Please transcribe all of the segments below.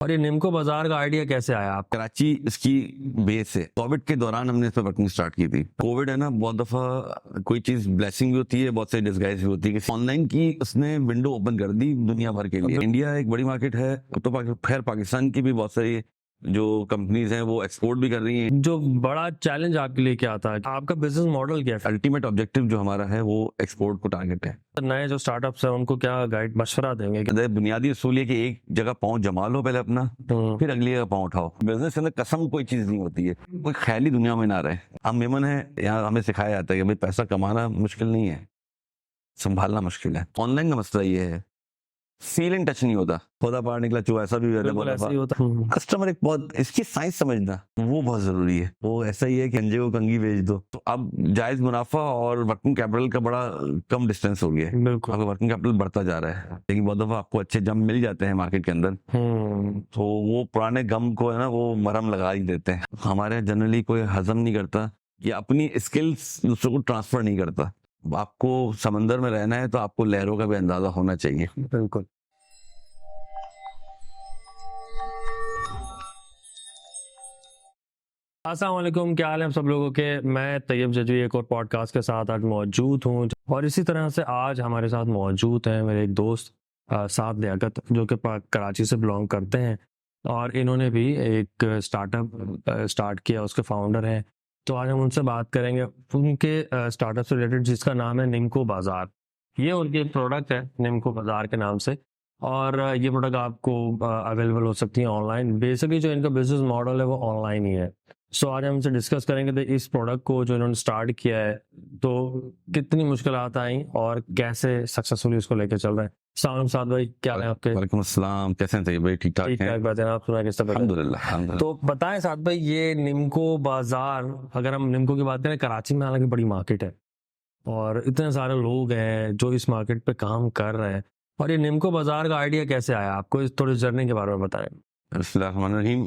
और ये निम्को बाजार का आइडिया कैसे आया आप? कराची इसकी बेस है। कोविड के दौरान हमने इस पर वर्किंग स्टार्ट की थी। कोविड है ना, बहुत दफा कोई चीज ब्लेसिंग भी होती है, बहुत सारी डिस्गाइज भी होती है। ऑनलाइन की उसने विंडो ओपन कर दी दुनिया भर के लिए। इंडिया एक बड़ी मार्केट है, तो खैर पाकिस्तान की भी बहुत सारी जो कंपनीज हैं वो एक्सपोर्ट भी कर रही हैं। जो बड़ा चैलेंज आपके लिए क्या था? आपका बिजनेस मॉडल क्या है? अल्टीमेट ऑब्जेक्टिव जो हमारा है वो एक्सपोर्ट को टारगेट है। नए जो स्टार्टअप्स हैं उनको क्या गाइड मशवरा देंगे? बुनियादी असूल है कि एक जगह पाँव जमा लो पहले अपना, फिर अगली जगह पाँव उठाओ। बिजनेस के अंदर कसम कोई चीज नहीं होती है, कोई ख्याली दुनिया में ना रहे। हम मेमन है, यहाँ हमें सिखाया जाता है कि भाई पैसा कमाना मुश्किल नहीं है, संभालना मुश्किल है। ऑनलाइन का मसला ये है, फीलिंग टच नहीं होता। खुदा बाहर निकला चूहा, ऐसा भी बिल्कुल ऐसा ही होता। कस्टमर एक बहुत इसकी साइंस समझना वो बहुत जरूरी है। वो ऐसा ही है कि अंजे को कंगी बेच दो। तो अब जायज मुनाफा और वर्किंग कैपिटल का बड़ा कम डिस्टेंस हो गया है। बिल्कुल। आपका वर्किंग कैपिटल बढ़ता जा रहा है, लेकिन बहुत दफा आपको अच्छे जम मिल जाते हैं मार्केट के अंदर, तो वो पुराने गम को है ना वो मरहम लगा ही देते हैं। हमारे यहाँ जनरली कोई हजम नहीं करता या अपनी स्किल्स दूसरों को ट्रांसफर नहीं करता। आपको समंदर में रहना है तो आपको लहरों का भी अंदाजा होना चाहिए। बिल्कुल। अस्सलाम वालेकुम, क्या हाल है आप सब लोगों के? मैं तैयब जजवी एक और पॉडकास्ट के साथ आज मौजूद हूँ और इसी तरह से आज हमारे साथ मौजूद हैं मेरे एक दोस्त साद लियाकत, जो कि कराची से बिलोंग करते हैं और इन्होंने भी एक स्टार्टअप स्टार्ट किया, उसके फाउंडर हैं। तो आज हम उनसे बात करेंगे उनके स्टार्टअप से रिलेटेड, जिसका नाम है निम्को बाजार। ये उनकी प्रोडक्ट है निम्को बाजार के नाम से, और ये प्रोडक्ट आपको अवेलेबल हो सकती है ऑनलाइन। बेसिकली जो इनका बिजनेस मॉडल है वो ऑनलाइन ही है। सो आज हम इनसे डिस्कस करेंगे तो इस प्रोडक्ट को जो इन्होंने स्टार्ट किया है तो कितनी मुश्किलात आई और कैसे सक्सेसफुली उसको लेकर चल रहे हैं। सलाम साद भाई, क्या हाल है आपके? वालेकुम अस्सलाम, कैसे हैं भाई? ठीक ठाक हैं? बात है, आप सुना कैसे? अल्हम्दुलिल्लाह। तो बताएं साद भाई, ये निम्को बाजार, अगर हम निम्को की बात करें, कराची में हालांकि बड़ी मार्केट है और इतने सारे लोग हैं जो इस मार्केट पे काम कर रहे हैं, और ये निम्को बाजार का आइडिया कैसे आया आपको? इस थोड़ी जर्नी के बारे में बताएं। बिस्मिल्लाहिर्रहमानिर्रहीम।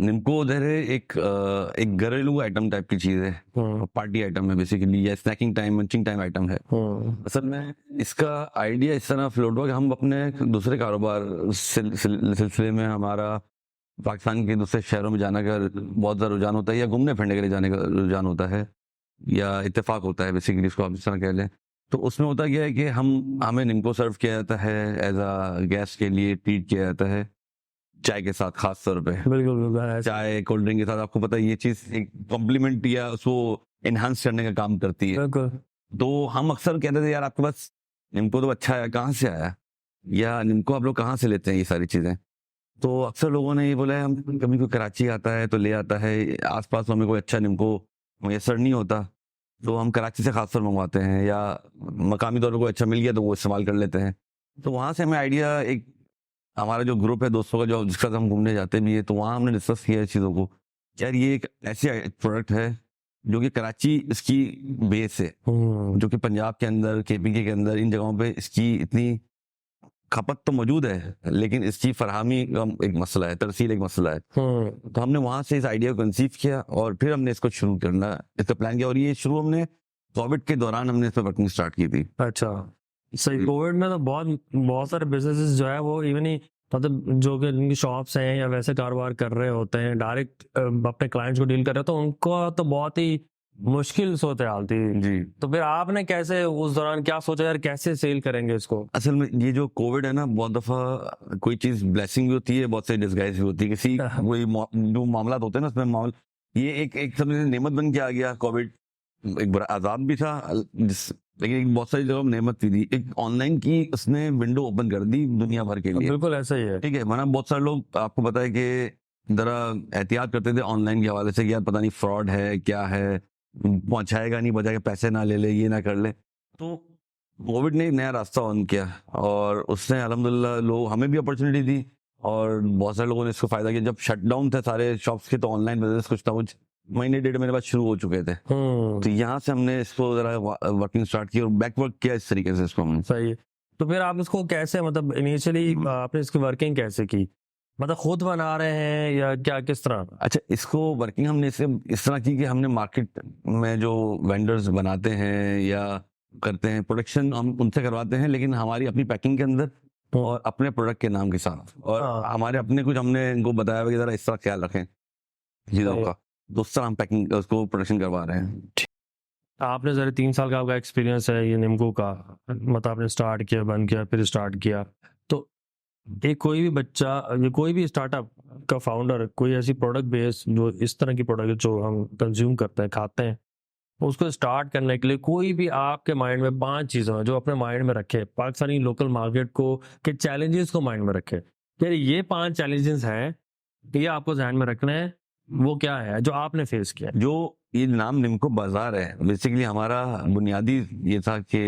निम्को उधर है एक घरेलू आइटम टाइप की चीज है, पार्टी आइटम है बेसिकली, या snacking time munching time item है। असल में इसका आइडिया इस तरह फ्लोट हुआ कि हम अपने दूसरे कारोबार सिलसिले में हमारा पाकिस्तान के दूसरे शहरों में जाने का बहुत ज़्यादा रुझान होता है, या घूमने फिरने के लिए जाने का रुझान होता है, या इत्तेफाक होता है बेसिकली, इसको आप इस तरह कह लें। तो उसमें होता क्या है कि हमें निम्को सर्व किया जाता है एज अ गेस्ट के लिए, ट्रीट किया जाता है चाय के साथ, खास तौर पे। बिल्कुल चाय कोल्ड ड्रिंक के साथ, आपको पता है ये चीज एक कॉम्प्लीमेंट या उसको एनहांस करने का काम करती है। तो हम अक्सर कहते थे यार आपके पास निम्को तो अच्छा है, कहाँ से आया, या निम्को आप लोग कहाँ से लेते हैं ये सारी चीजें। तो अक्सर लोगों ने ये बोला है, हम कभी कोई कराची आता है तो ले आता है, आसपास तो हमें कोई अच्छा निम्को मैसर नहीं होता, तो हम कराची से खासतौर मंगवाते हैं, या मकामी तौर पर कोई अच्छा मिल गया तो वो इस्तेमाल कर लेते हैं। तो वहाँ से हमें आइडिया, एक हमारा जो ग्रुप है दोस्तों का जो जिसका हम घूमने जाते भी है, तो वहाँ हमने डिस्कस किया इस चीज़ों को। यार ये एक ऐसी प्रोडक्ट है जो कि कराची इसकी बेस है, जो कि पंजाब के अंदर, केपीके के अंदर, इन जगहों पे इसकी इतनी खपत तो मौजूद है, लेकिन इसकी फरहमी का एक मसला है, तरसील एक मसला है। तो हमने वहाँ से इस आइडिया को कंसीव किया और फिर हमने इसको शुरू करना, इसका प्लान किया, और ये शुरू हमने कोविड के दौरान हमने इस पर वर्किंग स्टार्ट की थी। अच्छा, सही। कोविड में तो बहुत सारे बिजनेसेस जो है वो इवन ही, मतलब जो कि जिनकी शॉप्स हैं या वैसे कारोबार कर रहे होते हैं, डायरेक्ट अपने क्लाइंट्स को डील कर रहे हो, तो उनको तो बहुत ही मुश्किल सूरत हाल थी जी। तो फिर आपने कैसे उस दौरान क्या सोचा यार कैसे सेल करेंगे इसको? असल में ये जो कोविड है ना, बहुत दफा कोई चीज ब्लेसिंग भी होती है, बहुत सारी डिस्गाइज भी होती है। किसी कोई जो मामला होते हैं ना उसमें ये एक समझ नेमत बन के आ गया कोविड। एक बड़ा आजाद भी था, लेकिन एक बहुत सारी जगह नेमत भी थी। एक ऑनलाइन की उसने विंडो ओपन कर दी दुनिया भर के लिए। बिल्कुल ऐसा ही है, ठीक है। वरना बहुत सारे लोग, आपको पता है कि जरा एहतियात करते थे ऑनलाइन के हवाले से कि यार पता नहीं फ्रॉड है क्या है, पहुंचाएगा नहीं पहुंचाएगा, पैसे ना ले ले, ये ना कर ले। तो कोविड ने एक नया रास्ता ऑन किया और उसने अल्हम्दुलिल्लाह लोग, हमें भी अपॉर्चुनिटी दी और बहुत सारे लोगों ने इसको फायदा किया। जब शटडाउन थे सारे शॉप्स के, तो ऑनलाइन बिजनेस कुछ ना कुछ महीने डेढ़ महीने बाद शुरू हो चुके थे। तो यहाँ से हमने इसको जरा वर्किंग स्टार्ट की और बैकवर्क किया इस तरीके से इसको हमने। सही है। तो फिर आप इसको कैसे, मतलब इनिशियली आपने इसकी वर्किंग कैसे की? मतलब खुद बना रहे हैं या क्या, किस तरह? अच्छा, इसको वर्किंग हमने इस तरह की कि हमने मार्केट में जो वेंडर्स बनाते हैं या करते हैं प्रोडक्शन, हम उनसे करवाते हैं, लेकिन हमारी अपनी पैकिंग के अंदर और अपने प्रोडक्ट के नाम के साथ, और हाँ। हमारे अपने कुछ हमने इनको बताया हुआ कि जरा इस तरह ख्याल रखें चीज़ों सही है। का, तो उस तरह हम पैकिंग उसको प्रोडक्शन करवा रहे हैं। आपने जरा 3 साल का आपका एक्सपीरियंस है ये निम्को का, मतलब आपने स्टार्ट किया, बंद किया, फिर स्टार्ट किया, तो एक कोई भी बच्चा, ये कोई भी स्टार्टअप का फाउंडर कोई ऐसी प्रोडक्ट बेस जो इस तरह की प्रोडक्ट जो हम कंज्यूम करते हैं, खाते हैं, उसको स्टार्ट करने के लिए कोई भी आपके माइंड में 5 चीज़ें हैं जो अपने माइंड में रखे, पाकिस्तानी लोकल मार्केट को के चैलेंजेस को माइंड में रखे, यार ये 5 चैलेंजेस हैं, ये आपको ध्यान में रखना है, वो क्या है जो आपने फेस किया? जो ये नाम निम्को बाजार है, बेसिकली हमारा बुनियादी ये था कि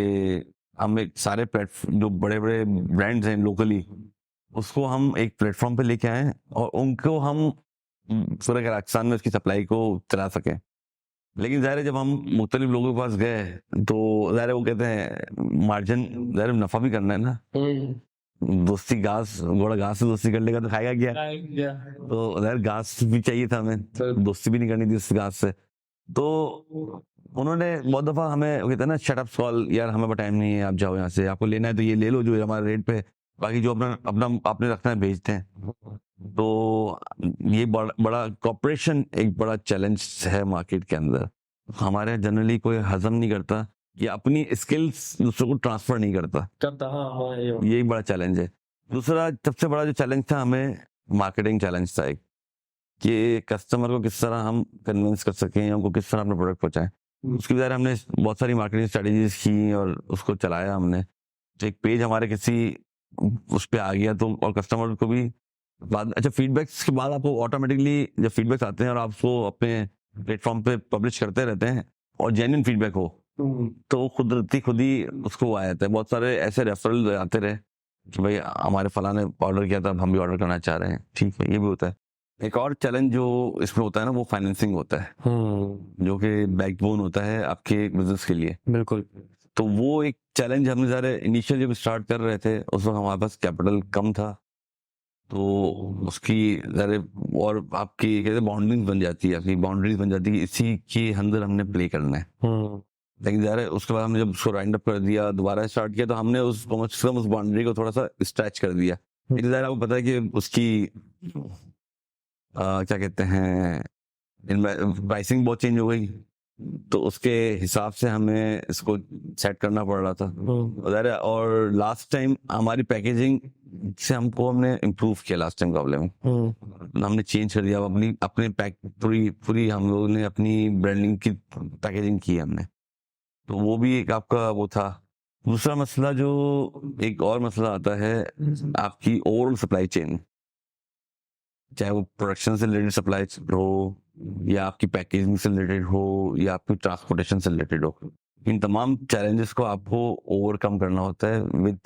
हम एक सारे प्लेटफॉर्म जो बड़े बड़े ब्रांड्स हैं लोकली, उसको हम एक प्लेटफॉर्म पे लेके आए और उनको हम पूरे पाकिस्तान में उसकी सप्लाई को चला सकें। लेकिन ज़ाहिर है जब हम मुख्तलिफ लोगों के पास गए तो ज़ाहिर है वो कहते हैं मार्जिन, ज़ाहिर नफ़ा भी करना है ना, दोस्ती घास, घोड़ा घास से दोस्ती कर लेगा तो खाएगा क्या, तो ज़ाहिर घास भी चाहिए था हमें, दोस्ती भी नहीं करनी थी उस घास से। तो उन्होंने बहुत दफ़ा हमें कहते हैं ना शट अप कॉल, यार हमें टाइम नहीं है, आप जाओ यहाँ से, आपको लेना है तो ये ले लो जो हमारे रेट पे, बाकी जो अपना अपना आपने रखना है भेजते हैं। तो ये बड़ा कॉपरेशन एक बड़ा चैलेंज है मार्केट के अंदर। हमारे जनरली कोई हजम नहीं करता या अपनी स्किल्स दूसरों को ट्रांसफर नहीं करता, हाँ, ये एक बड़ा चैलेंज है। दूसरा सबसे बड़ा जो चैलेंज था, हमें मार्केटिंग चैलेंज था एक, कि कस्टमर को किस तरह हम कन्विंस कर सकें या उनको किस तरह अपना प्रोडक्ट पहुंचाएं। उसकी वजह हमने बहुत सारी मार्केटिंग स्ट्रेटेजीज की और उसको चलाया हमने। तो एक पेज हमारे किसी उस पर आ गया तो, और कस्टमर को भी बाद, अच्छा फीडबैक्स के बाद आपको ऑटोमेटिकली जब फीडबैक्स आते हैं और आप उसको अपने प्लेटफॉर्म पे पब्लिश करते रहते हैं और जेन्युइन फीडबैक हो तो खुद ही उसको आ जाता है। बहुत सारे ऐसे रेफरल आते रहे कि भाई हमारे फला ने ऑर्डर किया था, हम भी ऑर्डर करना चाह रहे हैं, ठीक है, ये भी होता है। एक और चैलेंज जो इसमें होता है ना, वो फाइनेंसिंग होता है, जो कि बैकबोन होता है आपके बिजनेस के लिए। बिल्कुल। तो वो एक चैलेंज हमने ज़्यादा इनिशियल जब स्टार्ट कर रहे थे उस वक्त हमारे पास कैपिटल कम था, तो उसकी ज़रा और आपकी कहते बाउंड्रीज बन जाती है, आपकी बाउंड्रीज बन जाती है, इसी के अंदर हमने प्ले करना है। लेकिन ज़रा उसके बाद हमने जब उसको राइंड अप कर दिया, दोबारा स्टार्ट किया, तो हमने उस बाउंड्री को थोड़ा सा स्ट्रेच कर दिया। लेकिन ज़रा आपको पता है कि उसकी क्या कहते हैं, प्राइसिंग बहुत चेंज हो गई, तो उसके हिसाब से हमें इसको सेट करना पड़ रहा था। और लास्ट टाइम हमारी पैकेजिंग से हमने इम्प्रूव किया, लास्ट टाइम प्रॉब्लम हमने चेंज कर दिया, अपने पैक पूरी हम लोगों ने अपनी ब्रांडिंग की पैकेजिंग की हमने, तो वो भी एक आपका वो था। दूसरा मसला जो एक और मसला आता है आपकी ओवरऑल सप्लाई चेन, चाहे वो प्रोडक्शन से रिलेटेड सप्लाई हो या आपकी पैकेजिंग से रिलेटेड हो या आपकी ट्रांसपोर्टेशन से रिलेटेड हो, इन तमाम चैलेंजेस को आपको ओवरकम करना होता है विद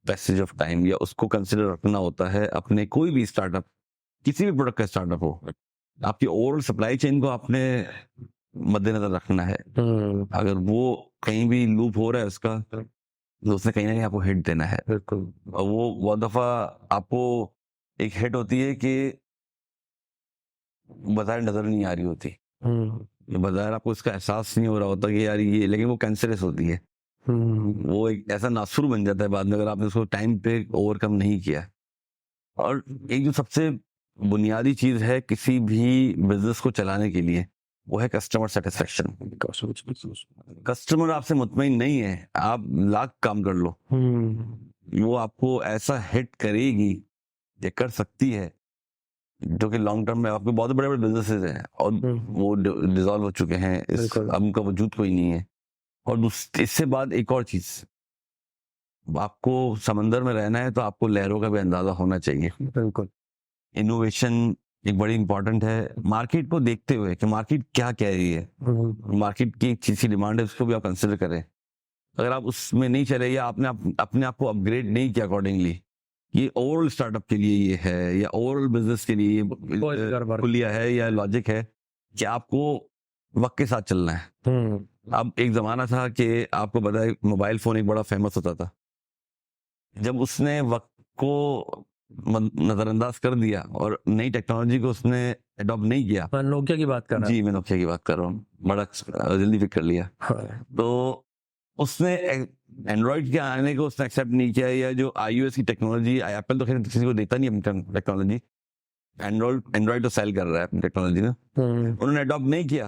पैसेज ऑफ टाइम, या उसको कंसिडर रखना होता है अपने कोई भी स्टार्टअप, किसी भी प्रोडक्ट का स्टार्टअप हो, आपकी ओवरऑल सप्लाई चेन को आपने मद्देनजर रखना है। अगर वो कहीं भी लूप हो रहा है उसका, तो उसने कहीं ना कहीं आपको हिट देना है। बिल्कुल। और वो बहुत दफा आपको एक हिट होती है कि बाजार नजर नहीं आ रही होती, बाजार आपको इसका एहसास नहीं हो रहा होता कि यार ये, लेकिन वो कैंसरस होती है, वो एक ऐसा नासुर बन जाता है बाद में अगर आपने उसको टाइम पे ओवरकम नहीं किया। और एक जो सबसे बुनियादी चीज है किसी भी बिजनेस को चलाने के लिए, वो है कस्टमर सेटिस्फेक्शन। कस्टमर आपसे मुतमईन नहीं है, आप लाख काम कर लो, वो आपको ऐसा हिट करेगी या कर सकती है जो कि लॉन्ग टर्म में आपके बहुत बड़े बड़े बिजनेसेस हैं और वो डिसॉल्व हो चुके हैं, अब उनका वजूद कोई नहीं है। और इससे बाद एक और चीज, आपको समंदर में रहना है तो आपको लहरों का भी अंदाजा होना चाहिए। बिल्कुल। इनोवेशन एक बड़ी इंपॉर्टेंट है, मार्केट को देखते हुए कि मार्केट क्या कह रही है, मार्केट की एक चीज की डिमांड है, उसको भी आप कंसिडर करें। अगर आप उसमें नहीं चले या आपने अपने आप को अपग्रेड नहीं किया अकॉर्डिंगली, ये ओवरऑल स्टार्टअप के लिए ये है या ओवरऑल बिजनेस के लिए ये खुलिया है या लॉजिक है कि आपको वक्त के साथ चलना है। अब एक जमाना था कि आपको पता है मोबाइल फोन एक बड़ा फेमस होता था, जब उसने वक्त को नजरअंदाज कर दिया और नई टेक्नोलॉजी को उसने अडॉप्ट नहीं किया। नोकिया की बात कर रहा जी, मैं नोकिया की बात कर रहा हूँ, बड़ा जल्दी पिक कर लिया। तो उसने एंड्रॉइड के आने को उसने एक्सेप्ट नहीं किया, या जो iOS की टेक्नोलॉजी, एप्पल तो खैर किसी को देता नहीं अपनी टेक्नोलॉजी, एंड्रॉइड तो सेल कर रहा है अपनी टेक्नोलॉजी ना, उन्होंने अडॉप्ट नहीं किया,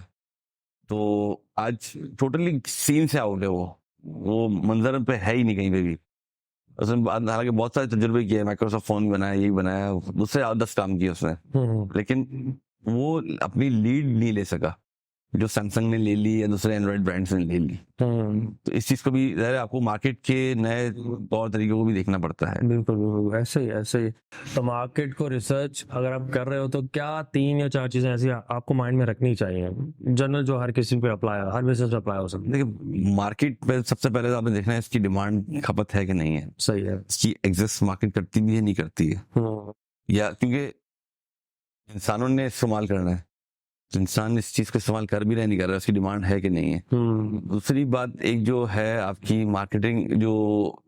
तो आज टोटली सीन से आउट है वो मंजर पे है ही नहीं कहीं पे भी। उसने हालांकि बहुत सारे तजुर्बे किए, माइक्रोसॉफ्ट फोन बनाया, ये बनाया, उससे 10 काम किए उसने, लेकिन वो अपनी लीड नहीं ले सका जो सैमसंग ने ले ली या दूसरे एंड्रॉइड ब्रांड्स ने ले ली। तो इस चीज को भी ज़ाहिर है आपको मार्केट के नए तौर तरीकों को भी देखना पड़ता है। बिल्कुल बिल्कुल ऐसे ही। तो मार्केट को रिसर्च अगर आप कर रहे हो तो क्या 3 या 4 चीजें ऐसी आपको माइंड में रखनी चाहिए जनरल, जो हर किसी पे अप्लाई, हर बिजनेस पे अप्लाई हो सकती है? देखिए, मार्केट पे सबसे पहले तो आपने देखना है इसकी डिमांड खपत है कि नहीं है। सही है। इसकी एग्जिस्ट मार्केट करती भी है नहीं करती है, या क्योंकि इंसानों ने इस्तेमाल करना है, तो इंसान इस चीज को इस्तेमाल कर भी रहा है नहीं कर रहा है, उसकी डिमांड है कि नहीं है। दूसरी बात एक जो है आपकी मार्केटिंग जो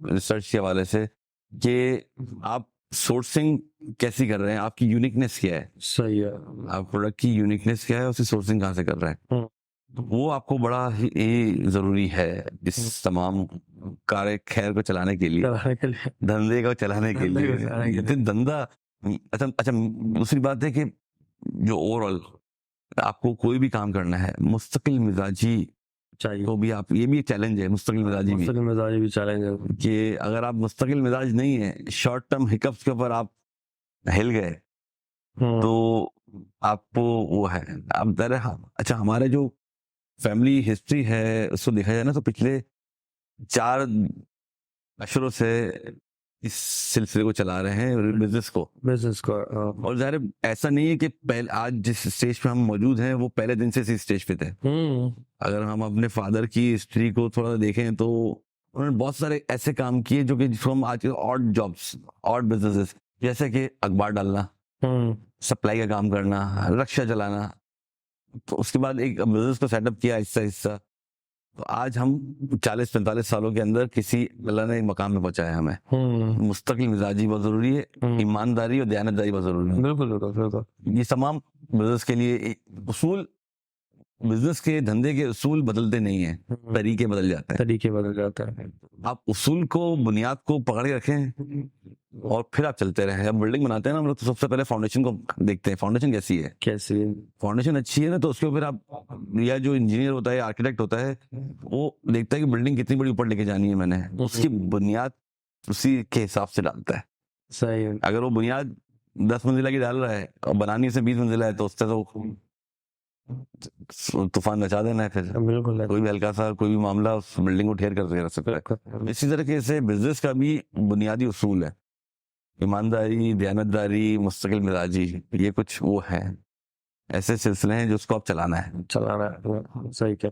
रिसर्च के हवाले से, कि आप सोर्सिंग कैसी कर रहे हैं, आपकी यूनिकनेस क्या है। सही है। आप प्रोडक्ट की यूनिकनेस क्या है, उसकी सोर्सिंग कहाँ से कर रहे हैं, वो आपको बड़ा ही जरूरी है इस तमाम कार्य खैर को चलाने के लिए, धंधे को चलाने के लिए। धंधा अच्छा दूसरी बात है कि जो ओवरऑल आपको कोई भी काम करना है, मुस्तकिल मिजाजी चाहिए। तो भी आप, ये भी एक चैलेंज है, मुस्तकिल मिजाजी भी चैलेंज है कि अगर आप मुस्तकिल मिजाज नहीं है, शॉर्ट टर्म हिकअप्स के ऊपर आप हिल गए तो आपको वो है। अब अच्छा, हमारे जो फैमिली हिस्ट्री है उसको देखा जाए ना, तो पिछले 4 अशरों से इस सिलसिले को चला रहे हैं, बिजनेस को। और ज़ाहिर ऐसा नहीं है कि पहले आज जिस स्टेज पे हम मौजूद हैं वो पहले दिन से इसी स्टेज पे थे। अगर हम अपने फादर की हिस्ट्री को थोड़ा सा देखें तो उन्होंने बहुत सारे ऐसे काम किए जो कि जिसको हम आज ऑड जॉब्स, ऑड बिजनेसेस, जैसे कि अखबार डालना, सप्लाई का काम करना, रक्षा चलाना, तो उसके बाद एक बिजनेस को सेटअप किया हिस्सा। तो आज हम 40-45 सालों के अंदर किसी अल्लाह ने एक मकाम में पहुंचाया हमें। मुस्तकिल मिजाजी बहुत जरूरी है, ईमानदारी और दयानतदारी बहुत जरूरी है। बिल्कुल। ये तमाम बिजनेस के लिए उसूल, बिजनेस के धंधे के उसूल बदलते नहीं है, तरीके बदल जाते हैं। आप उसूल को, बुनियाद को पकड़ के रखें और फिर आप चलते रहे। अब बिल्डिंग बनाते हैं ना हम लोग, तो सबसे पहले फाउंडेशन को देखते हैं, फाउंडेशन कैसी है। फाउंडेशन अच्छी है ना, तो उसके ऊपर आप, या जो इंजीनियर होता है, आर्किटेक्ट होता है, वो देखता है कि बिल्डिंग कितनी बड़ी ऊपर लेके जानी है मैंने, उसकी बुनियाद उसी के हिसाब से डालता है। सही है। अगर वो बुनियाद 10 मंजिला की डाल रहा है और बनानी से 20 मंजिला है, तो उससे तो तूफान मचा देना है। फिर बिल्कुल, कोई भी हल्का सा कोई भी मामला उस बिल्डिंग को ठेर कर सकता है। इसी तरीके से बिजनेस का भी बुनियादी उसूल है, ईमानदारी, दयानतदारी, मुस्तकिल मिजाजी, ये कुछ वो है, ऐसे सिलसिले हैं जो उसको आप चलाना है। सही क्या।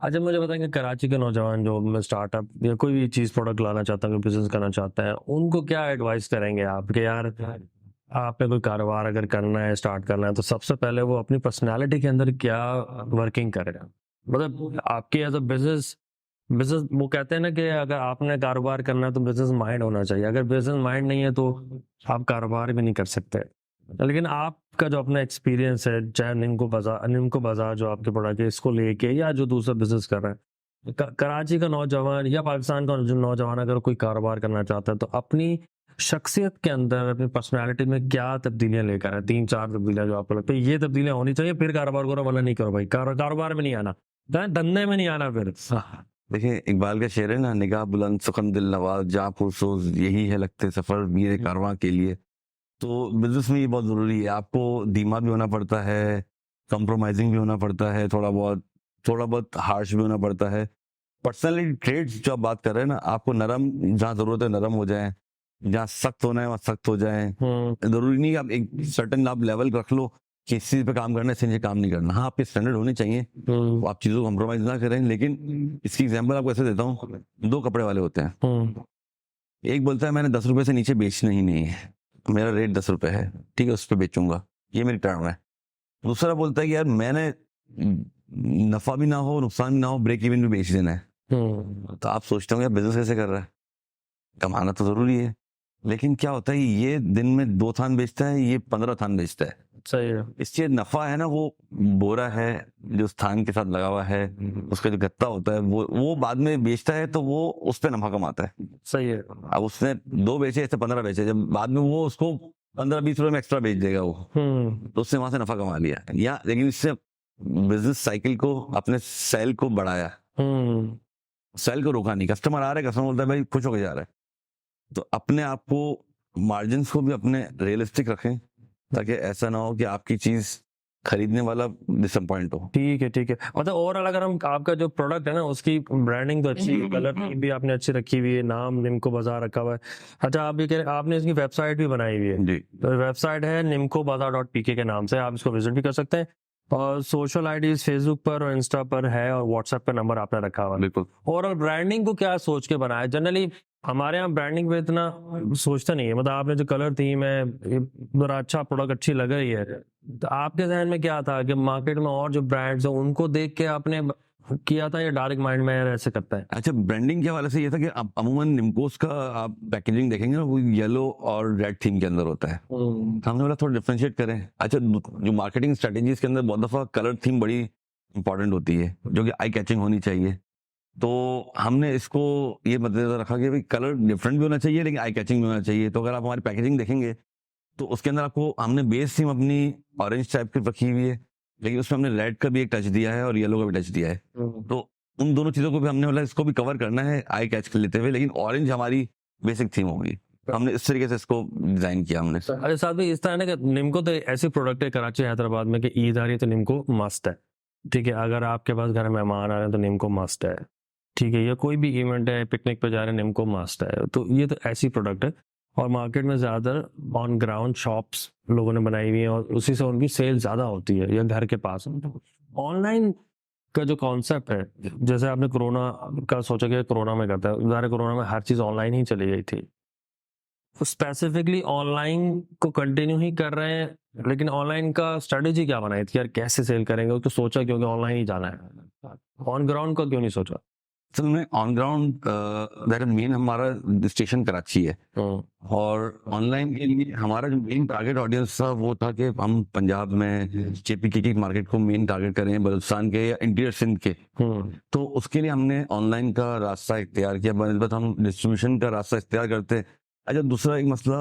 अच्छा, मुझे बताएंगे कराची के नौजवान जो स्टार्टअप या कोई भी चीज प्रोडक्ट लाना चाहता है, बिजनेस करना चाहता है, उनको क्या एडवाइस करेंगे आप कि यार आपने कोई कारोबार अगर करना है, स्टार्ट करना है, तो सबसे पहले वो अपनी पर्सनालिटी के अंदर क्या वर्किंग करेगा? मतलब आपके एज अ बिजनेस वो कहते हैं ना कि अगर आपने कारोबार करना है तो बिजनेस माइंड होना चाहिए। अगर बिजनेस माइंड नहीं है तो आप कारोबार भी नहीं कर सकते। लेकिन आपका जो अपना एक्सपीरियंस है, चाहे निम्को बाजार जो आपके प्रोडक्ट है इसको लेके, या जो दूसरा बिजनेस कर रहा है, कराची का नौजवान या पाकिस्तान का जो नौजवान अगर कोई कारोबार करना चाहता है तो अपनी शख्सियत के अंदर, अपनी पर्सनालिटी में क्या तब्दीलियां लेकर है? 3-4 तब्दीलियां जो आपको लगता है ये तब्दीलियां होनी चाहिए, फिर कारोबार करो, वरना नहीं करो भाई। कारोबार में नहीं आना, धंधे में नहीं आना। फिर देखिए, इकबाल का शेर है ना, निगाह बुलंद सुखन दिल नवाज, जहाँ पुरसोज यही है लगते सफर मेरे कारवां के लिए। तो बिजनेस में ये बहुत जरूरी है, आपको धीमा भी होना पड़ता है, कंप्रोमाइजिंग भी होना पड़ता है, थोड़ा बहुत हार्श भी होना पड़ता है। पर्सनैलिटी ट्रेड्स जो आप बात कर रहे हैं ना, आपको नरम, जहाँ जरूरत है नरम हो जाए, जहाँ सख्त होना है वहाँ सख्त हो जाए। जरूरी नहीं कि आप एक सर्टेन आप लेवल रख लो कि इस चीज पे काम करना है, इससे काम नहीं करना। हाँ, आपके स्टैंडर्ड होने चाहिए, तो आप चीजों को कॉम्प्रोमाइज ना करें। लेकिन इसकी एग्जांपल आपको ऐसे देता हूँ, 2 कपड़े वाले होते हैं, एक बोलता है मैंने 10 रुपए से नीचे बेचना ही नहीं है, मेरा रेट 10 रुपए है, ठीक है, उस पर बेचूंगा, ये मेरी टर्म है। दूसरा बोलता है कि यार मैंने नफा भी ना हो, नुकसान भी ना हो, ब्रेक इवन भी बेच देना है। तो आप सोचते हो यार बिजनेस कैसे कर रहा है, कमाना तो जरूरी है, लेकिन क्या होता है ये दिन में 2 थान बेचता है, ये 15 थान बेचता है। सही है। इससे नफा है ना, वो बोरा है जो स्थान के साथ लगा हुआ है, उसका जो गत्ता होता है वो बाद में बेचता है तो वो उस पर नफा कमाता है। सही है। अब उसने 2 बेचे ऐसे 15 बेचे, जब बाद में वो उसको 15-20 रुपए में एक्स्ट्रा बेच देगा वो, तो उसने वहां से नफा कमा लिया या, लेकिन इससे बिजनेस साइकिल को, अपने सेल को बढ़ाया, सेल को रोका नहीं। कस्टमर आ रहा है, कस्टमर बोलता है भाई खुश होकर जा रहा है, तो अपने आप को मार्जिन को भी अपने रियलिस्टिक रखें, ताकि ऐसा ना हो कि आपकी चीज खरीदने वाला डिसअपॉइंट हो। ठीक है, ठीक है। मतलब ओवरऑल अगर हम आपका जो प्रोडक्ट है ना उसकी ब्रांडिंग तो अच्छी है, कलर भी आपने अच्छी रखी हुई है, नाम निम्को बाजार रखा हुआ है। अच्छा, आप ये कह रहे आपने इसकी वेबसाइट भी बनाई हुई है? जी, तो वेबसाइट है nimcobazaar.pk के नाम से, आप इसको विजिट भी कर सकते हैं। और सोशल आईडीज फेसबुक पर और इंस्टा पर है, और व्हाट्सएप पर नंबर आपने रखा हुआ है। बिल्कुल। ओवरऑल ब्रांडिंग को क्या सोच के बनाया? जनरली हमारे यहाँ ब्रांडिंग पे इतना सोचता नहीं है। मतलब आपने जो कलर थीम है, ये बड़ा अच्छा प्रोडक्ट, अच्छी लग रही है, तो आपके जहन में क्या था कि मार्केट में और जो ब्रांड्स हैं उनको देख के आपने किया था, या डायरेक्ट माइंड में ऐसे करता है? अच्छा, ब्रांडिंग के हवाले से ये था कि अमूमन निम्कोस का आप पैकेजिंग देखेंगे ना, वो येलो और रेड थीम के अंदर होता है। हमने बोला थोड़ा डिफरेंशिएट करें। अच्छा, जो मार्केटिंग स्ट्रेटेजीज के अंदर बहुत दफा कलर थीम बड़ी इंपॉर्टेंट होती है, जो कि आई कैचिंग होनी चाहिए, तो हमने इसको ये मद्देनजर रखा कि भाई कलर डिफरेंट भी होना चाहिए लेकिन आई कैचिंग भी होना चाहिए। तो अगर आप हमारी पैकेजिंग देखेंगे तो उसके अंदर आपको, हमने बेस थीम अपनी ऑरेंज टाइप की रखी हुई है, लेकिन उसमें हमने रेड का भी एक टच दिया है और येलो का भी टच दिया है। तो उन दोनों चीजों को भी हमने बोला इसको भी कवर करना है आई कैच कर लेते हुए, लेकिन ऑरेंज हमारी बेसिक थीम होगी। हमने इस तरीके से इसको डिजाइन किया हमने। अरे साथ में इस तरह ना कि निम्को तो ऐसी प्रोडक्ट है कराची हैदराबाद में कि ईद आ रही है तो निम्को मस्ट है। ठीक है, अगर आपके पास घर में मेहमान आ रहे हैं तो निम्को मस्ट है। ठीक है, या कोई भी इवेंट है, पिकनिक पे जा रहे हैं, निम्को मस्ट है। तो ये तो ऐसी प्रोडक्ट है, और मार्केट में ज्यादातर ऑन ग्राउंड शॉप्स लोगों ने बनाई हुई है, और उसी से उनकी सेल ज्यादा होती है, या घर के पास। ऑनलाइन का जो कॉन्सेप्ट है, जैसे आपने कोरोना का सोचा कि कोरोना में करता है, ज़ाहिर है कोरोना में हर चीज ऑनलाइन ही चली गई थी, तो स्पेसिफिकली ऑनलाइन को कंटिन्यू ही कर रहे हैं, लेकिन ऑनलाइन का स्ट्रेटेजी क्या बनाई थी यार, कैसे सेल करेंगे? तो सोचा क्योंकि ऑनलाइन ही जाना है, ऑन ग्राउंड का क्यों नहीं सोचा? असल में ऑन ग्राउंड दैट मेन हमारा स्टेशन कराची है, और ऑनलाइन के लिए हमारा जो मेन टारगेट ऑडियंस था वो था कि हम पंजाब में जेपीके की मार्केट को मेन टारगेट करें, बलूचिस्तान के या इंटीरियर सिंध के। तो उसके लिए हमने ऑनलाइन का रास्ता इख्तियार किया, बनस्बत हम डिस्ट्रीब्यूशन का रास्ता इख्तियार करते हैं। अच्छा, दूसरा एक मसला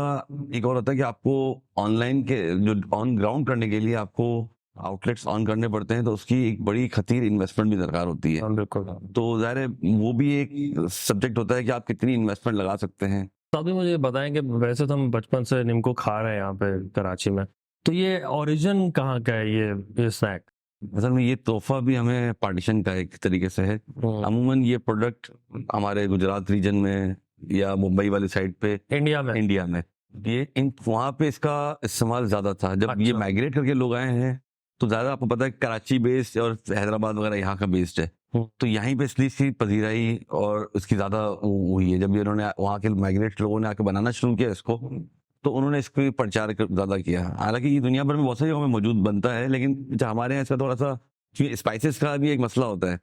एक और होता है कि आपको ऑनलाइन के जो ऑन ग्राउंड करने के लिए आपको आउटलेट्स ऑन करने पड़ते हैं, तो उसकी एक बड़ी खतीर इन्वेस्टमेंट भी दरकार होती है। बिल्कुल। तो ज़ाहिर है वो भी एक सब्जेक्ट होता है कि आप कितनी इन्वेस्टमेंट लगा सकते हैं। तो अभी मुझे बताएं कि वैसे तो हम बचपन से निम्को खा रहे हैं यहाँ पे कराची में, तो ये ओरिजिन कहाँ का है ये स्नैक? असल में ये तोहफा भी हमें पार्टीशन का एक तरीके से है। अमूमन ये प्रोडक्ट हमारे गुजरात रीजन में या मुंबई वाली साइड पे, इंडिया में ये वहाँ पे इसका इस्तेमाल ज्यादा था। जब ये माइग्रेट करके लोग आए हैं तो ज्यादा, आपको पता है कराची बेस्ड और हैदराबाद वगैरह यहाँ का बेस्ड है, तो यहीं पे इसलिए इसकी पजीराई और इसकी ज्यादा हुई है। जब ये उन्होंने वहाँ के माइग्रेट लोगों ने आके बनाना शुरू किया इसको, तो उन्होंने इसको प्रचार ज्यादा किया। हालांकि ये दुनिया भर में बहुत सारी जगहों में मौजूद बनता है, लेकिन हमारे यहाँ इसका थोड़ा सा स्पाइसेस का भी एक मसला होता है,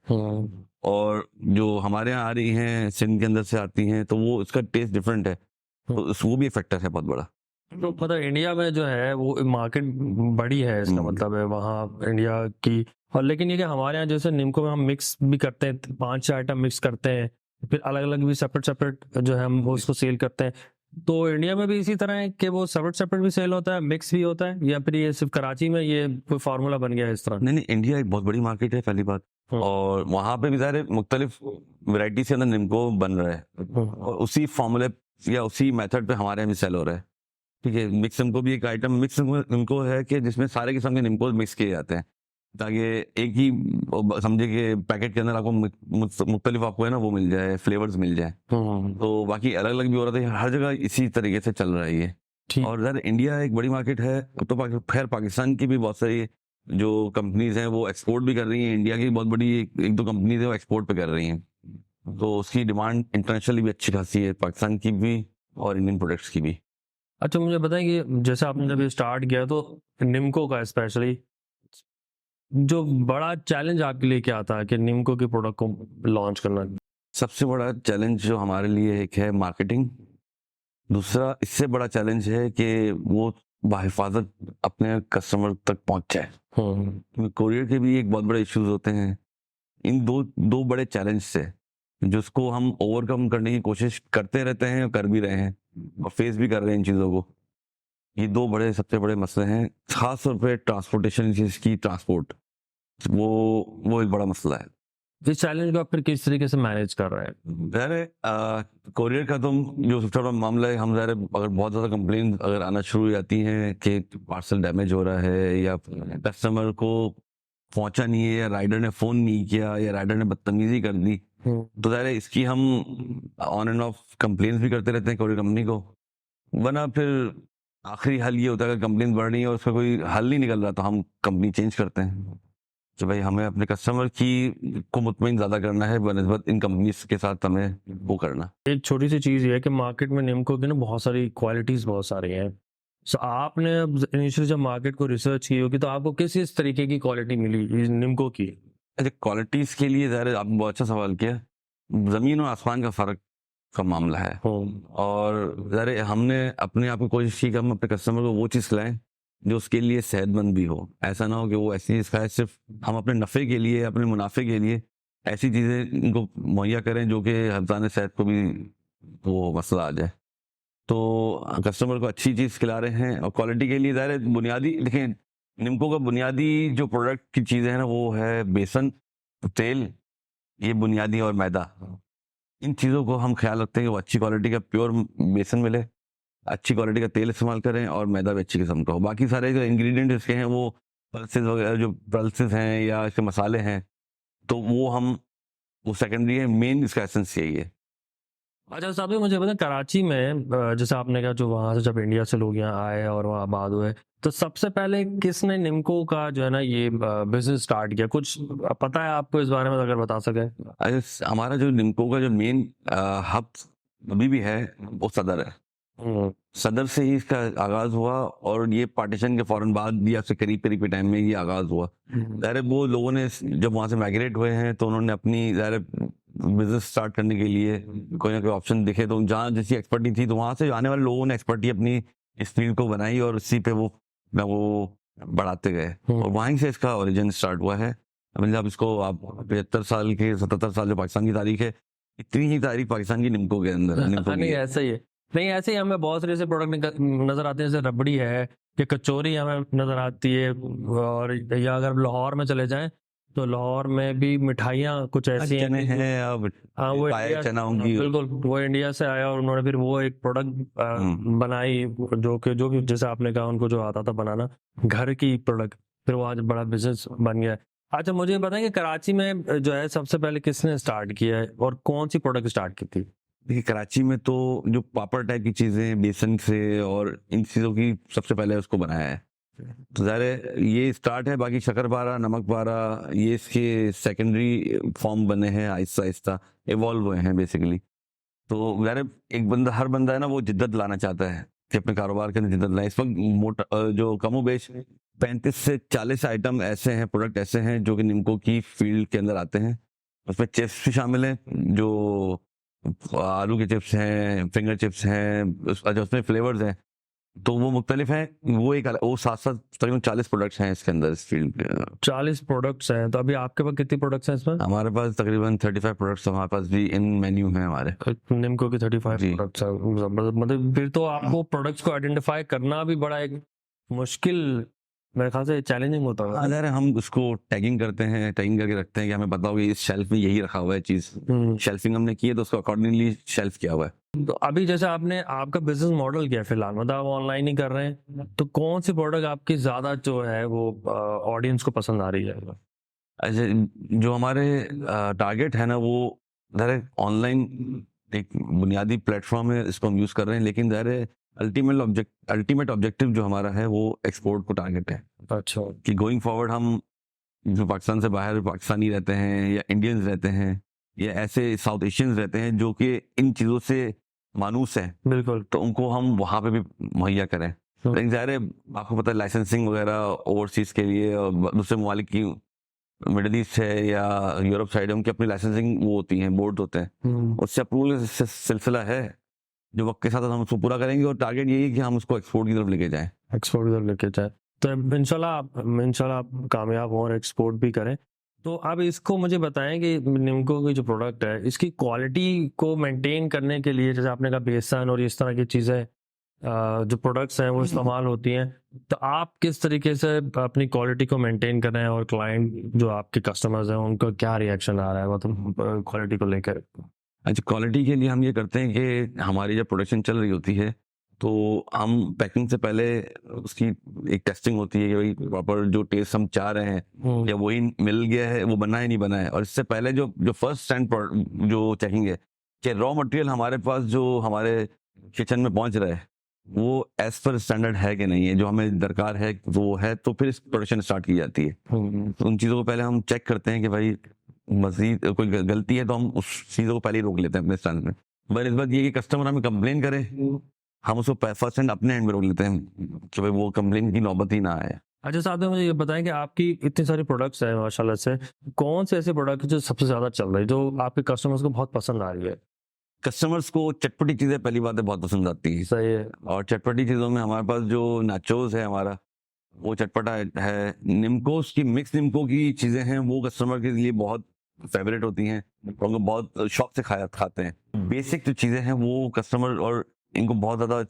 और जो हमारे यहाँ आ रही हैं सिंध के अंदर से आती हैं, तो वो इसका टेस्ट डिफरेंट है, तो वो भी एक फैक्टर है बहुत बड़ा। तो पता है इंडिया में जो है वो मार्केट बड़ी है, इसका मतलब है वहाँ इंडिया की। और लेकिन ये कि हमारे यहाँ जैसे निम्को में हम मिक्स भी करते हैं, 5-6 आइटम मिक्स करते हैं, फिर अलग अलग भी सेपरेट जो है हम उसको सेल करते हैं। तो इंडिया में भी इसी तरह है कि वो सेपरेट भी सेल होता है, मिक्स भी होता है, या फिर ये सिर्फ कराची में ये कोई फार्मूला बन गया है इस तरह? नहीं, इंडिया एक बहुत बड़ी मार्केट है पहली बात, और वहाँ पे भी ज़ाहिर मुख्तलिफ वैरायटी से अंदर निम्को बन रहा है, और उसी फार्मूले या उसी मेथड पे हमारे यहाँ भी सेल हो रहा है। ठीक है, मिक्स निम्को भी एक आइटम मिक्स निम्को है कि जिसमें सारे किस्म के निम्को मिक्स किए जाते हैं, ताकि एक ही समझे कि पैकेट के अंदर आपको मुख्तलिफ आपको है ना वो मिल जाए, फ्लेवर्स मिल जाए। तो बाकी अलग अलग भी हो रहा था, हर जगह इसी तरीके से चल रहा है ये। और यार इंडिया एक बड़ी मार्केट है, तो खैर पाकिस्तान की भी बहुत सारी जो कंपनीज हैं वो एक्सपोर्ट भी कर रही हैं। इंडिया की बहुत बड़ी एक दो कंपनीज है वो एक्सपोर्ट पे कर रही हैं, तो उसकी डिमांड इंटरनेशनली भी अच्छी खासी है, पाकिस्तान की भी और इंडियन प्रोडक्ट्स की भी। अच्छा, मुझे बताएं कि जैसे आपने जब ये स्टार्ट किया तो निम्को का स्पेशली जो बड़ा चैलेंज आपके लिए क्या था कि निम्को के प्रोडक्ट को लॉन्च करना? सबसे बड़ा चैलेंज जो हमारे लिए एक है मार्केटिंग, दूसरा इससे बड़ा चैलेंज है कि वो बाहिफाजत अपने कस्टमर तक पहुंच जाए। कोरियर के भी एक बहुत बड़े इश्यूज होते हैं। इन दो बड़े चैलेंज से जिसको हम ओवरकम करने की कोशिश करते रहते हैं और कर भी रहे हैं और फेस भी कर रहे हैं इन चीज़ों को। ये दो बड़े सबसे बड़े मसले हैं, खास तौर पे ट्रांसपोर्टेशन की ट्रांसपोर्ट, वो एक बड़ा मसला है। इस चैलेंज को आप फिर किस तरीके से मैनेज कर रहे हैं? ज़ाहिर कोरियर का तो जो सबसे बड़ा मामला है, हम ज़ाहिर अगर बहुत ज़्यादा कंप्लेन अगर आना शुरू हो जाती हैं कि पार्सल डैमेज हो रहा है या कस्टमर को पहुंचा नहीं है या राइडर ने फ़ोन नहीं किया या राइडर ने बदतमीजी कर दी, तो ज़ाहिर इसकी हम ऑन एंड ऑफ कंप्लेन भी करते रहते हैं कोरियर कंपनी को। वरना फिर आखिरी हल ये होता है, अगर कंप्लेन बढ़ रही है और उसका कोई हल नहीं निकल रहा तो हम कंपनी चेंज करते हैं। तो भाई हमें अपने कस्टमर की को मुतमईन ज़्यादा करना है बनस्बत इन कंपनीज के साथ हमें वो करना। एक छोटी सी चीज़ ये है कि मार्केट में निम्को की ना बहुत सारी क्वालिटीज़ बहुत सारी हैं। सो आपने इनिशियली जब मार्केट को रिसर्च की होगी तो आपको किस तरीके की क्वालिटी मिली निम्को की? अच्छा, क्वालिटीज़ के लिए ज़ाहिर आपने बहुत अच्छा सवाल किया। ज़मीन और आसमान का फ़र्क का मामला है और ज़ाहिर हमने अपने आप को कोशिश की कि हम अपने कस्टमर को वो चीज़ खिलाएं जो उसके लिए सेहतमंद भी हो। ऐसा ना हो कि वो ऐसी चीज़ खाए सिर्फ हम अपने नफ़े के लिए, अपने मुनाफे के लिए ऐसी चीज़ें इनको मुहैया करें जो कि हिफ़्ज़ान सेहत को भी वो मसला आ जाए। तो कस्टमर को अच्छी चीज़ खिला रहे हैं और क्वालिटी के लिए ज़ाहिर बुनियादी देखिए, निम्को का बुनियादी जो प्रोडक्ट की चीज़ें हैं ना वो है बेसन, तेल, ये बुनियादी और मैदा। इन चीज़ों को हम ख्याल रखते हैं कि वो अच्छी क्वालिटी का प्योर बेसन मिले, अच्छी क्वालिटी का तेल इस्तेमाल करें और मैदा भी अच्छी किस्म का हो। बाकी सारे जो इंग्रेडिएंट इसके हैं वो पल्सेस वगैरह जो पल्सेस हैं या इसके मसाले हैं तो वो सेकेंडरी है, मेन इसका एसेंस यही है। अच्छा साहब, मुझे पता कराची में जैसे आपने कहा जो वहाँ से जब इंडिया से लोग यहाँ आए और वहाँ आबाद हुए, तो सबसे पहले किसने निम्को का जो है ना ये बिजनेस स्टार्ट किया? कुछ पता है आपको इस बारे में अगर बता सके? हमारा जो निम्को का जो मेन हब अभी भी है वो सदर है। सदर से ही इसका आगाज हुआ और ये पार्टीशन के फौरन बाद या उससे करीब करीब के टाइम में ये आगाज हुआ। ज़ाहिर वो लोगों ने जब वहाँ से माइग्रेट हुए हैं तो उन्होंने अपनी ज़ाहिर बिजनेस स्टार्ट करने के लिए कोई ना कोई ऑप्शन दिखे, तो जहाँ जैसी एक्सपर्टी थी तो वहाँ से आने वाले लोगों ने एक्सपर्टी अपनी इस फील्ड को बनाई और इसी पे वो बढ़ाते गए और वहीं से इसका ओरिजिन स्टार्ट हुआ है। मतलब इसको आप 75 साल के 77 साल जो पाकिस्तान की तारीख है, इतनी ही तारीख पाकिस्तान की निम्को के अंदर है। निम्को नहीं ऐसा ही है, नहीं ऐसे ही हमें बहुत सारे ऐसे प्रोडक्ट नजर आते हैं, जैसे रबड़ी है या कचौरी हमें नजर आती है, और या अगर लाहौर में चले जाएं तो लाहौर में भी मिठाइयाँ कुछ ऐसी चने हैं अब हाँ वो पाया चना होंगी। बिल्कुल वो इंडिया से आया और उन्होंने फिर वो एक प्रोडक्ट बनाई जो कि जैसे आपने कहा उनको जो आता था बनाना घर की प्रोडक्ट, फिर वो आज बड़ा बिजनेस बन गया है। अच्छा मुझे बताएं कि कराची में जो है सबसे पहले किसने स्टार्ट किया है और कौन सी प्रोडक्ट स्टार्ट की थी? देखिए, कराची में तो जो पापड़ टाइप की चीजें बेसन से और इन चीजों की सबसे पहले उसको बनाया है, तो ज़ाहिर ये स्टार्ट है। बाकी शक्करपारा, नमकपारा ये इसके सेकेंडरी फॉर्म बने हैं, आहिस्ता आहिस्ता इवॉल्व हुए हैं बेसिकली। तो ज़ाहिर एक बंदा, हर बंदा है ना वो जिद्दत लाना चाहता है कि अपने कारोबार के अंदर जिद्दत लाए। इस वक्त मोटा जो कमोबेश 35 से 40 आइटम ऐसे हैं, प्रोडक्ट ऐसे हैं जो कि निम्को की फील्ड के अंदर आते हैं। उसमें चिप्स भी शामिल हैं, जो आलू के चिप्स हैं, फिंगर चिप्स हैं, अच्छा उसमें फ्लेवर्स हैं तो वो मुख्तलिफ हैं। वो साथ साथ तकरीबन 40 प्रोडक्ट्स हैं इसके अंदर, इस फील्ड के 40 प्रोडक्ट्स हैं। तो अभी आपके पास कितनी प्रोडक्ट्स हैं इसमें? हमारे पास तकरीबन 35 प्रोडक्ट्स हमारे पास भी इन मेन्यू हैं हमारे। निम्को की 35 प्रोडक्ट्स हैं, मतलब फिर तो आपको प्रोडक्ट्स को आइडेंटिफाई करना भी बड़ा एक मुश्किल, मेरे ख्याल से चैलेंजिंग होता है। अगर हम उसको टैगिंग करते हैं, टैगिंग करके रखते हैं कि हमें पता होगा इस शेल्फ में यही रखा हुआ है चीज, शेल्फिंग हमने की है तो उसको अकॉर्डिंगली शेल्फ किया हुआ है। तो अभी जैसे आपने आपका बिजनेस मॉडल क्या है फिलहाल, मतलब आप ऑनलाइन ही कर रहे हैं, तो कौन सी प्रोडक्ट आपकी ज्यादा जो है वो ऑडियंस को पसंद आ रही है? अच्छा, जो हमारे टारगेट है ना वो डायरेक्ट ऑनलाइन एक बुनियादी प्लेटफॉर्म है, इसको हम यूज कर रहे हैं, लेकिन ज़ाहिर अल्टीमेट ऑब्जेक्टिव जो हमारा है वो एक्सपोर्ट को टारगेट है। अच्छा, कि गोइंग फॉरवर्ड हम जो पाकिस्तान से बाहर पाकिस्तानी रहते हैं या इंडियंस रहते हैं या ऐसे साउथ एशियंस रहते हैं जो कि इन चीज़ों से मानूस हैं, बिल्कुल, तो उनको हम वहाँ पे भी मुहैया करें। लेकिन ज़ाहिर है आपको पता है लाइसेंसिंग वगैरह ओवरसीज के लिए और दूसरे ममालिक की, मिडिल ईस्ट है या यूरोप साइड है, उनकी अपनी लाइसेंसिंग वो होती हैं, बोर्ड होते हैं, उससे अप्रूवल सिलसिला है। जो वक्त के साथ हम उसको पूरा करेंगे, और टारगेट यही है कि हम उसको एक्सपोर्ट की तरफ लेके जाएं। एक्सपोर्ट की तरफ लेके जाए, तो इंशाल्लाह आप कामयाब हों और एक्सपोर्ट भी करें। तो आप इसको मुझे बताएं कि निम्को की जो प्रोडक्ट है, इसकी क्वालिटी को मेंटेन करने के लिए, जैसे आपने कहा बेसन और इस तरह की चीज़ें जो प्रोडक्ट्स हैं वो इस्तेमाल होती हैं, तो आप किस तरीके से अपनी क्वालिटी को मेंटेन कर रहे हैं और क्लाइंट जो आपके कस्टमर्स हैं उनका क्या रिएक्शन आ रहा है मतलब क्वालिटी को लेकर? अच्छा, क्वालिटी के लिए हम ये करते हैं कि हमारी जब प्रोडक्शन चल रही होती है तो हम पैकिंग से पहले उसकी एक टेस्टिंग होती है कि भाई प्रॉपर जो टेस्ट हम चाह रहे हैं या वही मिल गया है, वो बना है नहीं बना है। और इससे पहले जो जो फर्स्ट स्टैंड जो चेकिंग है कि रॉ मटेरियल हमारे पास जो हमारे किचन में पहुंच रहा है वो एज पर स्टैंडर्ड है कि नहीं है, जो हमें दरकार है वो है, तो फिर प्रोडक्शन स्टार्ट की जाती है। तो उन चीज़ों को पहले हम चेक करते हैं कि भाई मजीद कोई गलती है तो हम उस चीज़ों को पहले ही रोक लेते हैं अपने स्टैंड में। पर इस बात ये कि कस्टमर हमें कंप्लेन करे, हम उसको फर्स्ट हैंड अपने एंड में रोक लेते हैं कि भाई वो कंप्लेन की नौबत ही ना आए। अच्छा, साथ में मुझे ये बताएं कि आपकी इतनी सारी प्रोडक्ट्स हैं माशाल्लाह से, कौन से ऐसे प्रोडक्ट जो सबसे ज़्यादा चल रही है, जो आपके कस्टमर्स को बहुत पसंद आ रही है? कस्टमर्स को चटपटी चीज़ें पहली बात है बहुत पसंद आती है, सही है। और चटपटी चीज़ों में हमारे पास जो नाचोस है हमारा, वो चटपटा है। निम्कोस की मिक्स निम्को की चीज़ें हैं, वो कस्टमर के लिए बहुत फेवरेट होती हैं और उनको बहुत शौक से खाते हैं। बेसिक जो चीज़ें हैं वो कस्टमर, और इनको बहुत ज़्यादा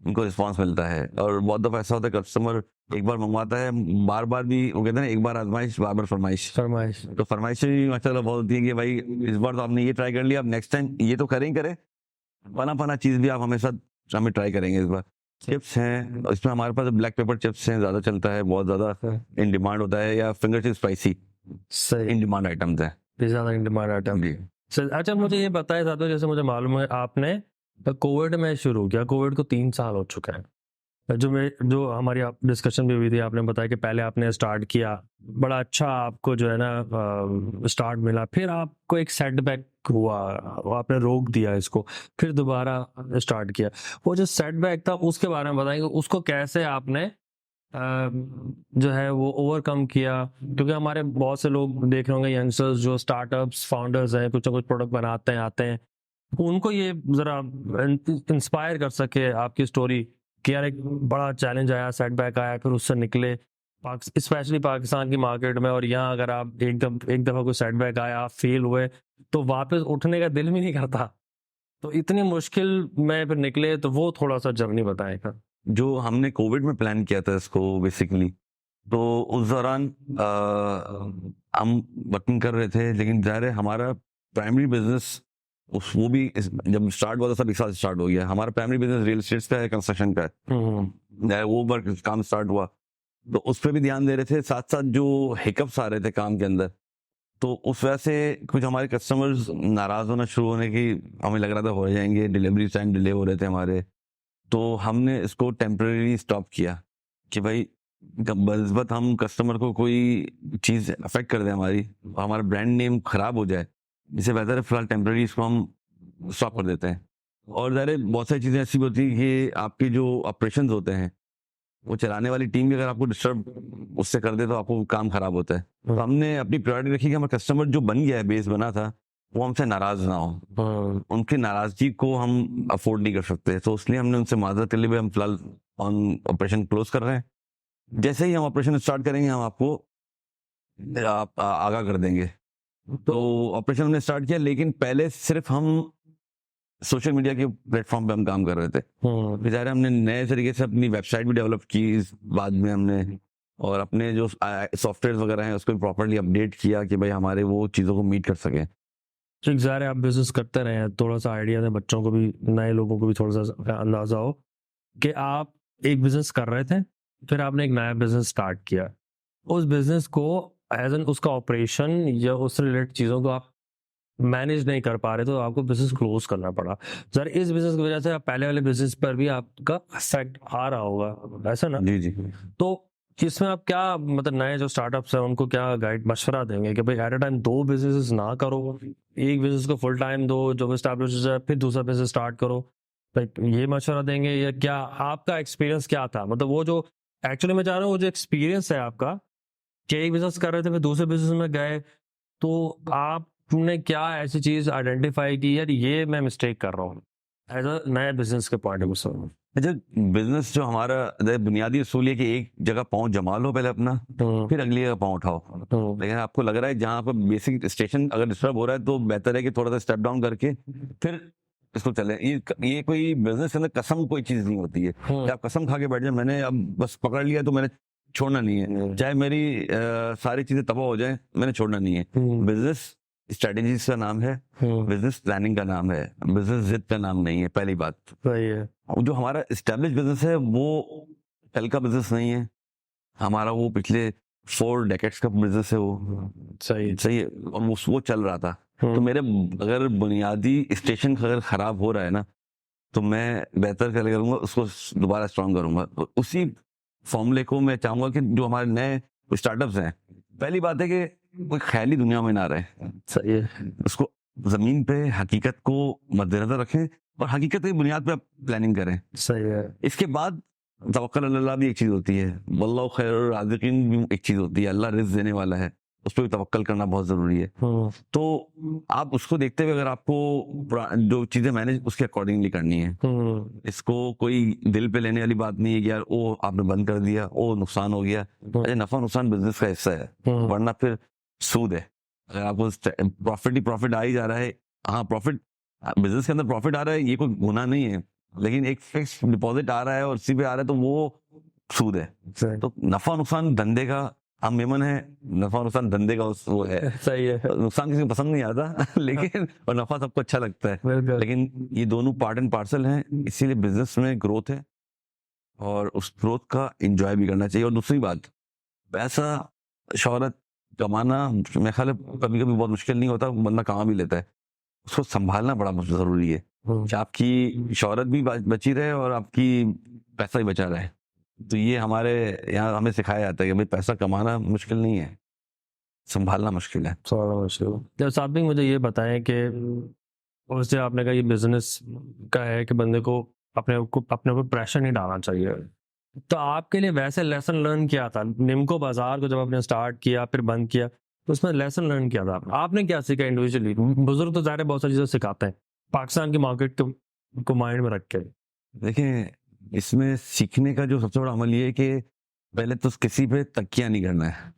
इनको रिस्पांस मिलता है। और बहुत दफ़ा ऐसा होता है कस्टमर एक बार मंगवाता है, बार बार भी, वो कहते हैं ना एक बार आजमाइश बार बार फरमाइश। तो फरमाइशें भी माशाल्लाह बहुत होती है कि भाई इस बार तो आपने ये ट्राई कर लिया, अब नेक्स्ट टाइम ये तो करें ही करें, बना चीज़ भी आप हमेशा हमें ट्राई करेंगे इस बार। चिप्स हैं, इसमें हमारे पास ब्लैक पेपर चिप्स हैं, ज़्यादा चलता है, बहुत ज़्यादा इन डिमांड होता है, या फिंगर चिप्स स्पाइसी सही इन डिमांड आइटम्स हैं। ज़्यादा इन डिमांड आइटम। जी। अच्छा, मुझे ये बताएं साथ में, जैसे मुझे मालूम है आपने कोविड में शुरू किया, कोविड को 3 साल हो चुका है। जो हमारी आप डिस्कशन भी हुई थी, आपने बताया कि पहले आपने स्टार्ट किया, बड़ा अच्छा आपको जो है ना स्टार्ट मिला, फिर आपको एक सेटबैक हुआ, आपने रोक दिया इसको, फिर दोबारा स्टार्ट किया। वो जो सेटबैक था उसके बारे में बताएंगे, उसको कैसे आपने जो है वो ओवरकम किया? क्योंकि हमारे बहुत से लोग देख रहे होंगे, यंगस्टर्स जो स्टार्टअप्स फाउंडर्स हैं, कुछ ना कुछ प्रोडक्ट बनाते हैं, आते हैं, उनको ये ज़रा इंस्पायर कर सके आपकी स्टोरी कि यार एक बड़ा चैलेंज आया, सेटबैक आया, फिर उससे निकले, स्पेशली पाकिस्तान की मार्केट में। और यहाँ अगर आप एक दफ़ा कोई सेटबैक आया, आप फेल हुए, तो वापस उठने का दिल भी नहीं करता। तो इतनी मुश्किल में फिर निकले, तो वो थोड़ा सा जर्नी बताएगा। जो हमने कोविड में प्लान किया था इसको बेसिकली, तो उस दौरान हम वर्किंग कर रहे थे, लेकिन ज़ाहिर है हमारा प्राइमरी बिजनेस वो भी जब स्टार्ट हुआ था सब एक साथ स्टार्ट हो गया। हमारा प्राइमरी बिजनेस रियल एस्टेट का है, कंस्ट्रक्शन का है। वो वर्क काम स्टार्ट हुआ तो उस पर भी ध्यान दे रहे थे, साथ साथ जो हिकअप्स आ रहे थे काम के अंदर, तो उस वजह से कुछ हमारे कस्टमर्स नाराज़ होना शुरू होने की हमें लग रहा था हो जाएंगे, डिलीवरी टाइम डिले हो रहे थे हमारे। तो हमने इसको टेम्परेरी स्टॉप किया कि भाई बज़बत हम कस्टमर को कोई चीज़ अफेक्ट कर दे हमारा ब्रांड नेम खराब हो जाए, इससे बेहतर है फिलहाल टेम्परेरी इसको हम स्टॉप कर देते हैं। और ज़ाहिर है बहुत सारी चीज़ें ऐसी होती हैं कि आपके जो ऑपरेशंस होते हैं, वो चलाने वाली टीम भी अगर आपको डिस्टर्ब उससे कर दे तो आपको काम खराब होता है। तो हमने अपनी प्रायोरिटी रखी कि हमारा कस्टमर जो बन गया है, बेस बना था, वो हमसे नाराज ना हो। उनकी नाराजगी को हम अफोर्ड नहीं कर सकते, तो इसलिए हमने उनसे माजरत के लिए भी हम फिलहाल ऑपरेशन क्लोज कर रहे हैं। जैसे ही हम ऑपरेशन स्टार्ट करेंगे हम आपको आप आगाह कर देंगे। तो ऑपरेशन हमने स्टार्ट किया, लेकिन पहले सिर्फ हम सोशल मीडिया के प्लेटफॉर्म पे हम काम कर रहे थे। फिर ज़ाहिर है हमने नए तरीके से अपनी वेबसाइट भी डेवलप की इस बाद में हमने, और अपने जो सॉफ्टवेयर वगैरह हैं उसको भी प्रॉपर्ली अपडेट किया कि भाई हमारे वो चीज़ों को मीट कर सकें। ठीक, ज़ाहिर है आप बिजनेस करते रहे हैं, थोड़ा सा आइडिया दें बच्चों को भी, नए लोगों को भी थोड़ा सा अंदाज़ा हो कि आप एक बिजनेस कर रहे थे, फिर आपने एक नया बिजनेस स्टार्ट किया, उस बिजनेस को एज एन उसका ऑपरेशन या उससे रिलेटेड चीज़ों को आप मैनेज नहीं कर पा रहे, तो आपको बिजनेस क्लोज करना पड़ा। सर, इस बिजनेस की वजह से आप पहले वाले बिजनेस पर भी आपका इफेक्ट आ रहा होगा, ऐसा ना? जी जी। तो इसमें आप क्या मतलब नए जो स्टार्टअप्स हैं उनको क्या गाइड मशवरा देंगे कि भाई एट अ टाइम 2 बिजनेसेस ना करो, एक बिजनेस को फुल टाइम दो जो एस्टैब्लिश है, फिर दूसरा बिजनेस स्टार्ट करो, लाइक ये मशवरा देंगे? या क्या आपका एक्सपीरियंस क्या था, मतलब वो जो एक्चुअली मैं चाह रहा हूँ वो जो एक्सपीरियंस है आपका कि एक बिजनेस कर रहे थे फिर दूसरे बिजनेस में गए, तो आपने क्या ऐसी चीज आइडेंटिफाई की यार ये मैं मिस्टेक कर रहा हूँ? एज अ नया बिजनेस के पॉइंट ऑफ व्यू से? अच्छा, बिजनेस जो हमारा बुनियादी उसूल है कि एक जगह पाँव जमा लो पहले अपना, फिर अगली जगह पाँव उठाओ। लेकिन आपको लग रहा है जहाँ पर बेसिक स्टेशन अगर डिस्टर्ब हो रहा है तो बेहतर है कि थोड़ा सा स्टेप डाउन करके फिर इसको चले। ये कोई बिजनेस के अंदर कसम कोई चीज नहीं होती है कि आप कसम खा के बैठ जाए मैंने अब बस पकड़ लिया तो मैंने छोड़ना नहीं है, चाहे मेरी सारी चीजें तबाह हो जाए मैंने छोड़ना नहीं है। बिजनेस स्ट्रेटेजीज का नाम है, बिजनेस प्लानिंग का नाम है, बिजनेस जिद का नाम नहीं है। पहली बात सही है। और जो हमारा एस्टेब्लिश बिजनेस है वो कल का बिजनेस नहीं है हमारा, वो पिछले 4 डेकेड्स का बिजनेस है वो। सही है, और वो चल रहा था। तो मेरे अगर बुनियादी स्टेशन अगर खराब हो रहा है ना तो मैं बेहतर करूंगा उसको दोबारा स्ट्रॉन्ग करूंगा। तो उसी फॉर्मूले को मैं चाहूंगा कि जो हमारे नए स्टार्टअप्स हैं, पहली बात है कि कोई ख्याली दुनिया में ना रहे। सही है। उसको जमीन पे हकीकत को मद्देनजर रखें और हकीकत की बुनियाद पे प्लानिंग करें। सही है। इसके बाद तवक्कल अल्लाह भी एक चीज होती है, वल्लाहु खैरुर राज़िकीन भी एक चीज होती है, अल्लाह रिज़्क़ देने वाला है, उस पर भी तवक्कल करना बहुत जरूरी है। तो आप उसको देखते हुए अगर आपको जो चीजें मैनेज उसके अकॉर्डिंगली करनी है, इसको कोई दिल पे लेने वाली बात नहीं है कि यार वो आपने बंद कर दिया वो नुकसान हो गया। अरे नफा नुकसान बिजनेस का हिस्सा है, वरना फिर सूद है। अगर आपको प्रॉफिट ही प्रॉफिट आ ही जा रहा है, हाँ प्रॉफिट बिजनेस के अंदर प्रॉफिट आ रहा है ये कोई गुनाह नहीं है, लेकिन एक फिक्स डिपॉजिट आ रहा है और उसी पे आ रहा है तो वो सूद है। तो नफा नुकसान धंधे का हम मेमन है, नफा नुकसान धंधे का वो है। सही है। नुकसान किसी को पसंद नहीं आता लेकिन और नफा सबको अच्छा लगता है, लेकिन ये दोनों पार्ट एंड पार्सल हैं। इसीलिए बिजनेस में ग्रोथ है और उस ग्रोथ का एंजॉय भी करना चाहिए। और दूसरी बात, पैसा शोहरत कमाना मेरे ख्याल कभी कभी बहुत मुश्किल नहीं होता, बंदा कमा भी लेता है, उसको संभालना बड़ा जरूरी है कि आपकी शोहरत भी बची रहे और आपकी पैसा भी बचा रहे। तो ये हमारे यहाँ हमें सिखाया जाता है कि भाई पैसा कमाना मुश्किल नहीं है, संभालना मुश्किल है। जब साथ में मुझे ये बताएं कि उससे आपने कहा ये बिजनेस का है कि बंदे को अपने ऊपर प्रेशर नहीं डालना चाहिए, तो आपके लिए वैसे लेसन लर्न किया था निम्को बाजार को जब आपने स्टार्ट किया फिर बंद किया, तो उसमें लेसन लर्न किया था आपने क्या सीखा इंडिविजुअली? बुजुर्ग तो ज़ाहिर बहुत सारी चीज़ें सिखाते हैं पाकिस्तान की मार्केट को माइंड में रख के। देखिए, इसमें सीखने का जो सबसे बड़ा अमल ये है कि पहले तो किसी पे तकिया नहीं करना है।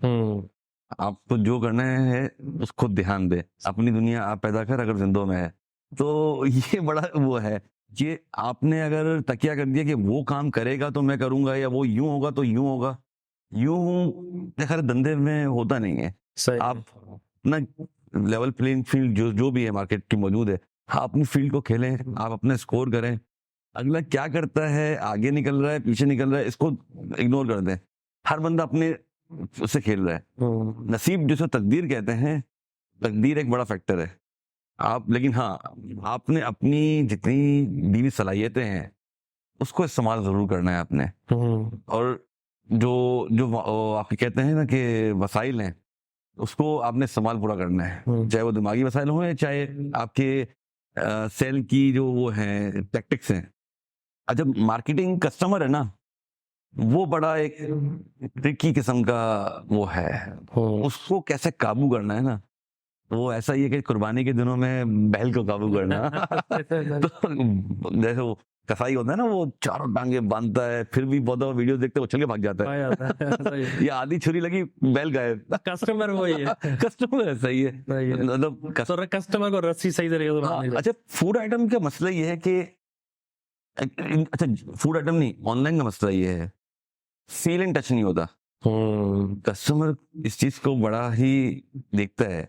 आपको जो करना है उसको ध्यान दे, अपनी दुनिया आप पैदा कर अगर जिंदों में है तो ये बड़ा वो है कि आपने अगर तकिया कर दिया कि वो काम करेगा तो मैं करूंगा या वो यूं होगा तो यूं होगा, यूं खैर धंधे में होता नहीं है। आप अपना लेवल प्लेइंग फील्ड जो भी है मार्केट की मौजूद है, आप अपनी फील्ड को खेलें, आप अपना स्कोर करें, अगला क्या करता है आगे निकल रहा है पीछे निकल रहा है इसको इग्नोर कर दें। हर बंदा अपने उससे खेल रहा है। नसीब जिसे तकदीर कहते हैं, तकदीर एक बड़ा फैक्टर है। आप लेकिन हाँ आपने अपनी जितनी दीनी सलाहियतें हैं उसको इस्तेमाल जरूर करना है आपने। और जो जो आप कहते हैं ना कि वसाइल हैं उसको आपने इस्तेमाल पूरा करना है, चाहे वो दिमागी वसाइल हो चाहे आपके सेल की जो वो है टैक्टिक्स हैं। अच्छा, मार्केटिंग कस्टमर है ना, वो बड़ा एक ट्रिकी किस्म का वो है, उसको कैसे काबू करना है ना, वो ऐसा ही है कि कुर्बानी के दिनों में बैल को काबू करना तो जैसे वो कसाई होता है ना, वो चारों टांगे बांधता है फिर भी बहुत वीडियो देखते वो चल के भाग जाता है ये आधी छुरी लगी बैल गायब। कस्टमर वही है, कस्टमर सही है, मतलब कस्टमर को रस्सी सही तरीके से। अच्छा, फूड आइटम का मसला ये है कि अच्छा फूड आइटम नहीं, ऑनलाइन का मसला ये है फील एंड टच नहीं होता। कस्टमर इस चीज को बड़ा ही देखता है,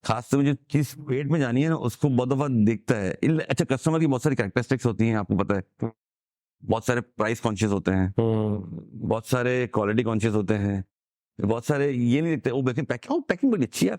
खास तौर जो चीज पेट में जानी है ना उसको बहुत दफा देखता है। अच्छा, कस्टमर की बहुत सारी कैरेक्टरिस्टिक्स होती हैं आपको पता है, बहुत सारे प्राइस कॉन्शियस होते हैं, बहुत सारे क्वालिटी कॉन्शियस होते हैं, बहुत सारे ये नहीं देखते वो पैकिंग बड़ी अच्छी है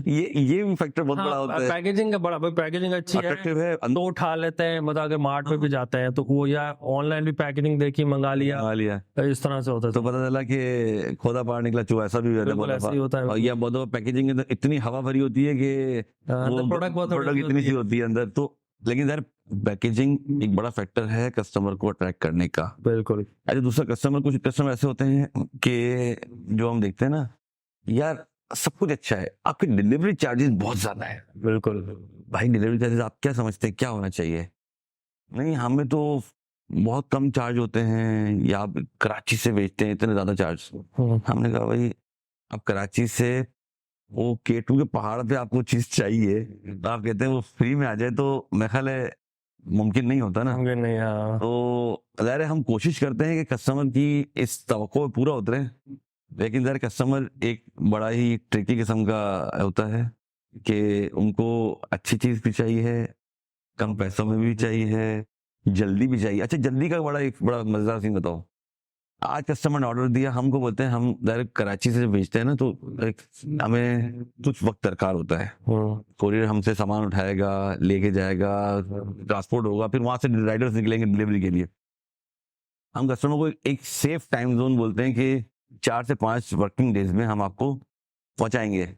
ये भी फैक्टर बहुत बड़ा होता है। पैकेजिंग का बड़ा, पैकेजिंग अच्छी है तो उठा लेते हैं, मतलब अगर मार्ट में भी जाते हैं तो वो या ऑनलाइन भी पैकेजिंग देखी मंगा लिया इस तरह से होता है, तो पता चला कि खोदा पार निकला चूहा, ऐसा भी होता है। या बहुत पैकेजिंग इतनी हवा भरी होती है कि प्रोडक्ट इतनी सी होती है अंदर। तो लेकिन यार पैकेजिंग एक बड़ा फैक्टर है कस्टमर को अट्रैक्ट करने का। बिल्कुल। अच्छा, दूसरा कुछ कस्टमर ऐसे होते हैं कि जो हम देखते हैं ना, यार सब कुछ अच्छा है, आपके डिलीवरी चार्जेस बहुत ज्यादा है। बिल्कुल भाई, डिलीवरी चार्जेस आप क्या समझते हैं क्या होना चाहिए? नहीं, हमें तो बहुत कम चार्ज होते हैं, या आप कराची से भेजते हैं इतने ज्यादा चार्ज। हमने कहा भाई अब कराची से वो K2 के पहाड़ पे आपको चीज चाहिए, तो आप कहते हैं वो फ्री में आ जाए, तो मेरे ख्याल है मुमकिन नहीं होता ना। मुमकिन नहीं, हाँ। तो ज़ाहिर है हम कोशिश करते हैं कि कस्टमर की इस तवक्को पे पूरा उतरे, लेकिन ज़ाहिर कस्टमर एक बड़ा ही ट्रिकी किस्म का होता है कि उनको अच्छी चीज़ भी चाहिए, कम पैसों में भी चाहिए, जल्दी भी चाहिए। अच्छा, जल्दी का एक बड़ा मजेदार सीन बताओ। आज कस्टमर ने ऑर्डर दिया, हमको बोलते हैं, हम डायरेक्ट कराची से भेजते हैं ना, तो हमें कुछ वक्त दरकार होता है। कोरियर हमसे सामान उठाएगा, लेके जाएगा, ट्रांसपोर्ट होगा, फिर वहां से राइडर्स निकलेंगे डिलीवरी के लिए। हम कस्टमर को एक सेफ टाइम जोन बोलते हैं कि 4 से 5 वर्किंग डेज में हम आपको पहुंचाएंगे।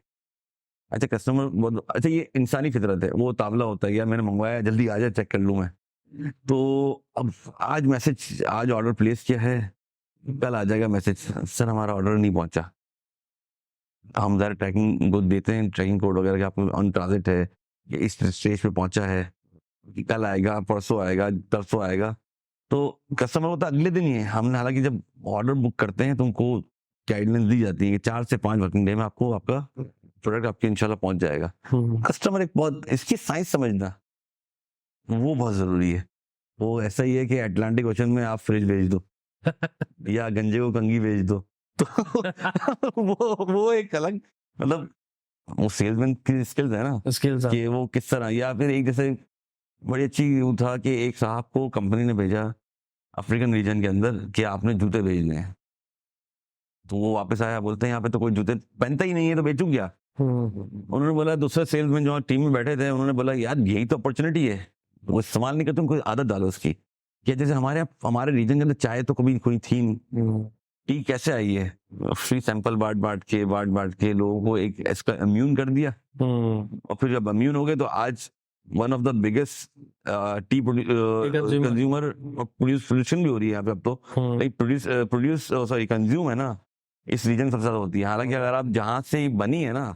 अच्छा, कस्टमर, अच्छा ये इंसानी फितरत है, वो तावला होता है, यार मैंने मंगवाया, जल्दी आ जाए, चेक कर लूं मैं। तो अब आज ऑर्डर प्लेस किया है, कल आ जाएगा मैसेज, सर हमारा ऑर्डर नहीं पहुंचा। हम ज़रा ट्रैकिंग को देते हैं, ट्रैकिंग कोड वगैरह, कि आपको ऑन ट्रांजिट है, ये इस स्टेज पे पहुंचा है, कल आएगा, परसों आएगा, तरसों आएगा। तो कस्टमर को तो अगले दिन ही है। हमने हालांकि जब ऑर्डर बुक करते हैं तो उनको गाइडलाइंस दी जाती है कि 4 से 5 वर्किंग डे में आपको आपका प्रोडक्ट आपके इंशाल्लाह पहुंच जाएगा। कस्टमर एक बहुत इसकी साइंस समझना वो बहुत जरूरी है। वो ऐसा ही है कि अटलांटिक ओशन में आप फ्रिज भेज दो या गंजे को कंघी भेज दो, तो वो एक अलग, मतलब वो सेल्समैन की स्किल्स है ना, स्किल्स कि वो किस तरह। या फिर एक जैसे बड़ी अच्छी वो था कि एक साहब को कंपनी ने भेजा अफ्रीकन रीजन के अंदर कि आपने जूते भेजने हैं, तो वो वापस आया, बोलते हैं यहाँ पे तो कोई जूते पहनता ही नहीं है, तो बेचूं क्या। उन्होंने बोला, दूसरे सेल्समैन जो टीम में बैठे थे, उन्होंने बोला यार यही तो अपॉर्चुनिटी है, वो इस्तेमाल नहीं करते, उनको आदत डालो उसकी। क्या जैसे हमारे रीजन के अंदर चाय तो कभी कोई थी नहीं, टी कैसे आई है, फ्री सैंपल बांट के लोगों को एक इसका इम्यून कर दिया। और फिर जब इम्यून हो गए तो आज one of the biggest T consumer production भी हो रही है यहाँ पे अब तो। प्रोड्यूस सॉरी कंज्यूम है ना, इस रीजन सबसे ज्यादा होती है। हालांकि अगर आप जहाँ से बनी है ना,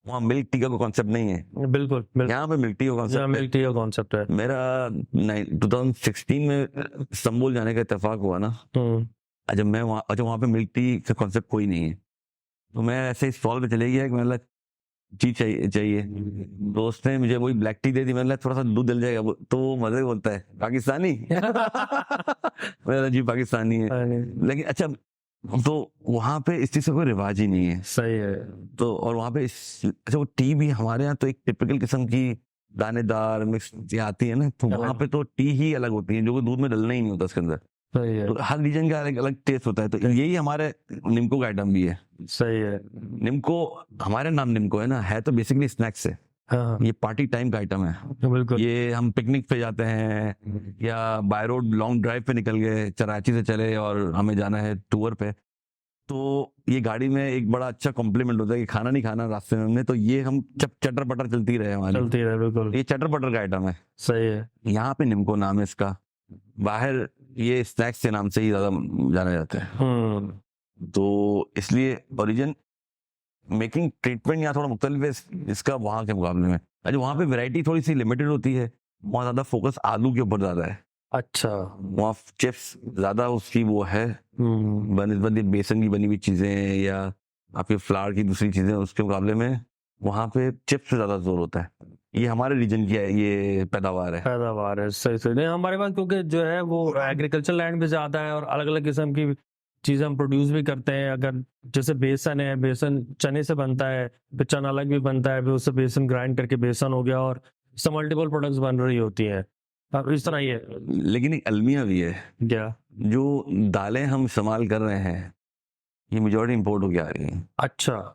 वहाँ मिल्क टी का कोई कॉन्सेप्ट नहीं है। बिल्कुल यहाँ पे मिल्क टी का कॉन्सेप्ट है। मेरा 2016 में इस्तांबुल जाने का इत्तेफाक हुआ ना, जब मैं वहाँ पे मिल्क टी का कॉन्सेप्ट कोई नहीं है, तो मैं ऐसे स्टॉल पे चले गया कि मैंने टी चाहिए। दोस्त ने मुझे वही ब्लैक टी दे दी, मैंने थोड़ा सा दूध डल जाएगा, तो वो मजे बोलता है पाकिस्तानी मेरा जी पाकिस्तानी है। लेकिन अच्छा, तो वहां पे इस चीज का कोई रिवाज ही नहीं है। सही है। तो और वहां पे अच्छा, वो टी भी हमारे यहाँ तो एक टिपिकल किस्म की दानेदार मिक्स आती है ना, तो वहां पे तो टी ही अलग होती है, जो दूध में डलना ही नहीं होता उसके अंदर। सही है। तो हर रीजन का अलग अलग टेस्ट होता है, तो यही हमारे निम्को का आइटम भी है। सही है। निम्को, हमारा नाम निम्को है तो बेसिकली स्नैक्स है। हाँ, ये पार्टी टाइम का आइटम है। बिल्कुल। ये हम पिकनिक पे जाते हैं या बाय रोड लॉन्ग ड्राइव पे निकल गए, कराची से चले और हमें जाना है टूर पे, तो ये गाड़ी में एक बड़ा अच्छा कॉम्प्लीमेंट होता है कि खाना नहीं खाना रास्ते में हमने, तो ये हम चटर पटर चलती रहे हमारी, चलती रहे, बिल्कुल। ये चटर पटर का आइटम है। सही है। यहाँ पे निम्को नाम है इसका, बाहर ये स्नैक्स के नाम से ही ज्यादा जाना जाता है। तो इसलिए ओरिजिन मेकिंग ट्रीटमेंट यहाँ थोड़ा मुख्तलिफ है इसका वहाँ के मुकाबले में। अच्छा, वहाँ पे वैरायटी थोड़ी सी लिमिटेड होती है, वहाँ ज्यादा फोकस आलू के ऊपर ज्यादा है। अच्छा, वहाँ चिप्स ज्यादा उसकी वो है बनस्बत बेसन की बनी हुई चीजें या आपके फ्लावर की दूसरी चीजें, उसके मुकाबले में वहाँ पे चिप्स पे ज्यादा जोर होता है। ये हमारे रीजन की है, ये पैदावार है। सही सही। नहीं, हमारे पास क्योंकि जो है वो एग्रीकल्चर लैंड भी ज्यादा है और अलग अलग किस्म की चीजें हम प्रोड्यूस भी करते हैं। अगर जैसे बेसन है, बेसन चने से बनता है, फिर चना अलग भी बनता है, फिर उससे बेसन ग्राइंड करके बेसन हो गया, और इससे मल्टीपल प्रोडक्ट्स बन रही होती हैं। अब इस तरह ही है। लेकिन एक अलमिया भी है, क्या? जो दालें हम इस्तेमाल कर रहे हैं ये मेजॉरिटी इंपोर्ट होके आ रही हैं। अच्छा,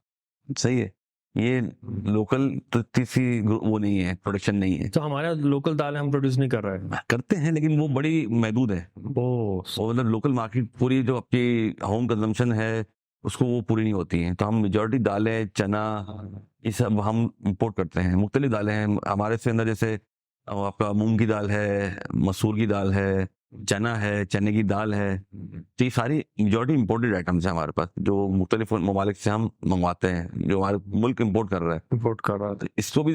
सही है। ये लोकल तो किसी वो नहीं है, प्रोडक्शन नहीं है। तो हमारे लोकल दालें हम प्रोड्यूस नहीं कर रहे हैं? करते हैं लेकिन वो बड़ी महदूद है। वो मतलब लोकल मार्केट पूरी जो आपकी होम कंजम्पशन है उसको वो पूरी नहीं होती है। तो हम मेजॉरिटी दालें, चना, ये सब हम इंपोर्ट करते हैं। मुख्तलिफ दालें हैं हमारे से अंदर, जैसे आपका मूंग की दाल है, मसूर की दाल है, चना है, चने की दाल है। तो ये सारी मेजॉरिटी इंपोर्टेड आइटम्स हैं हमारे पास, जो मुख्तलिफ ममालिक से हम मंगवाते हैं, जो हमारे मुल्क इंपोर्ट कर रहा है। इम्पोर्ट कर रहा तो इसको भी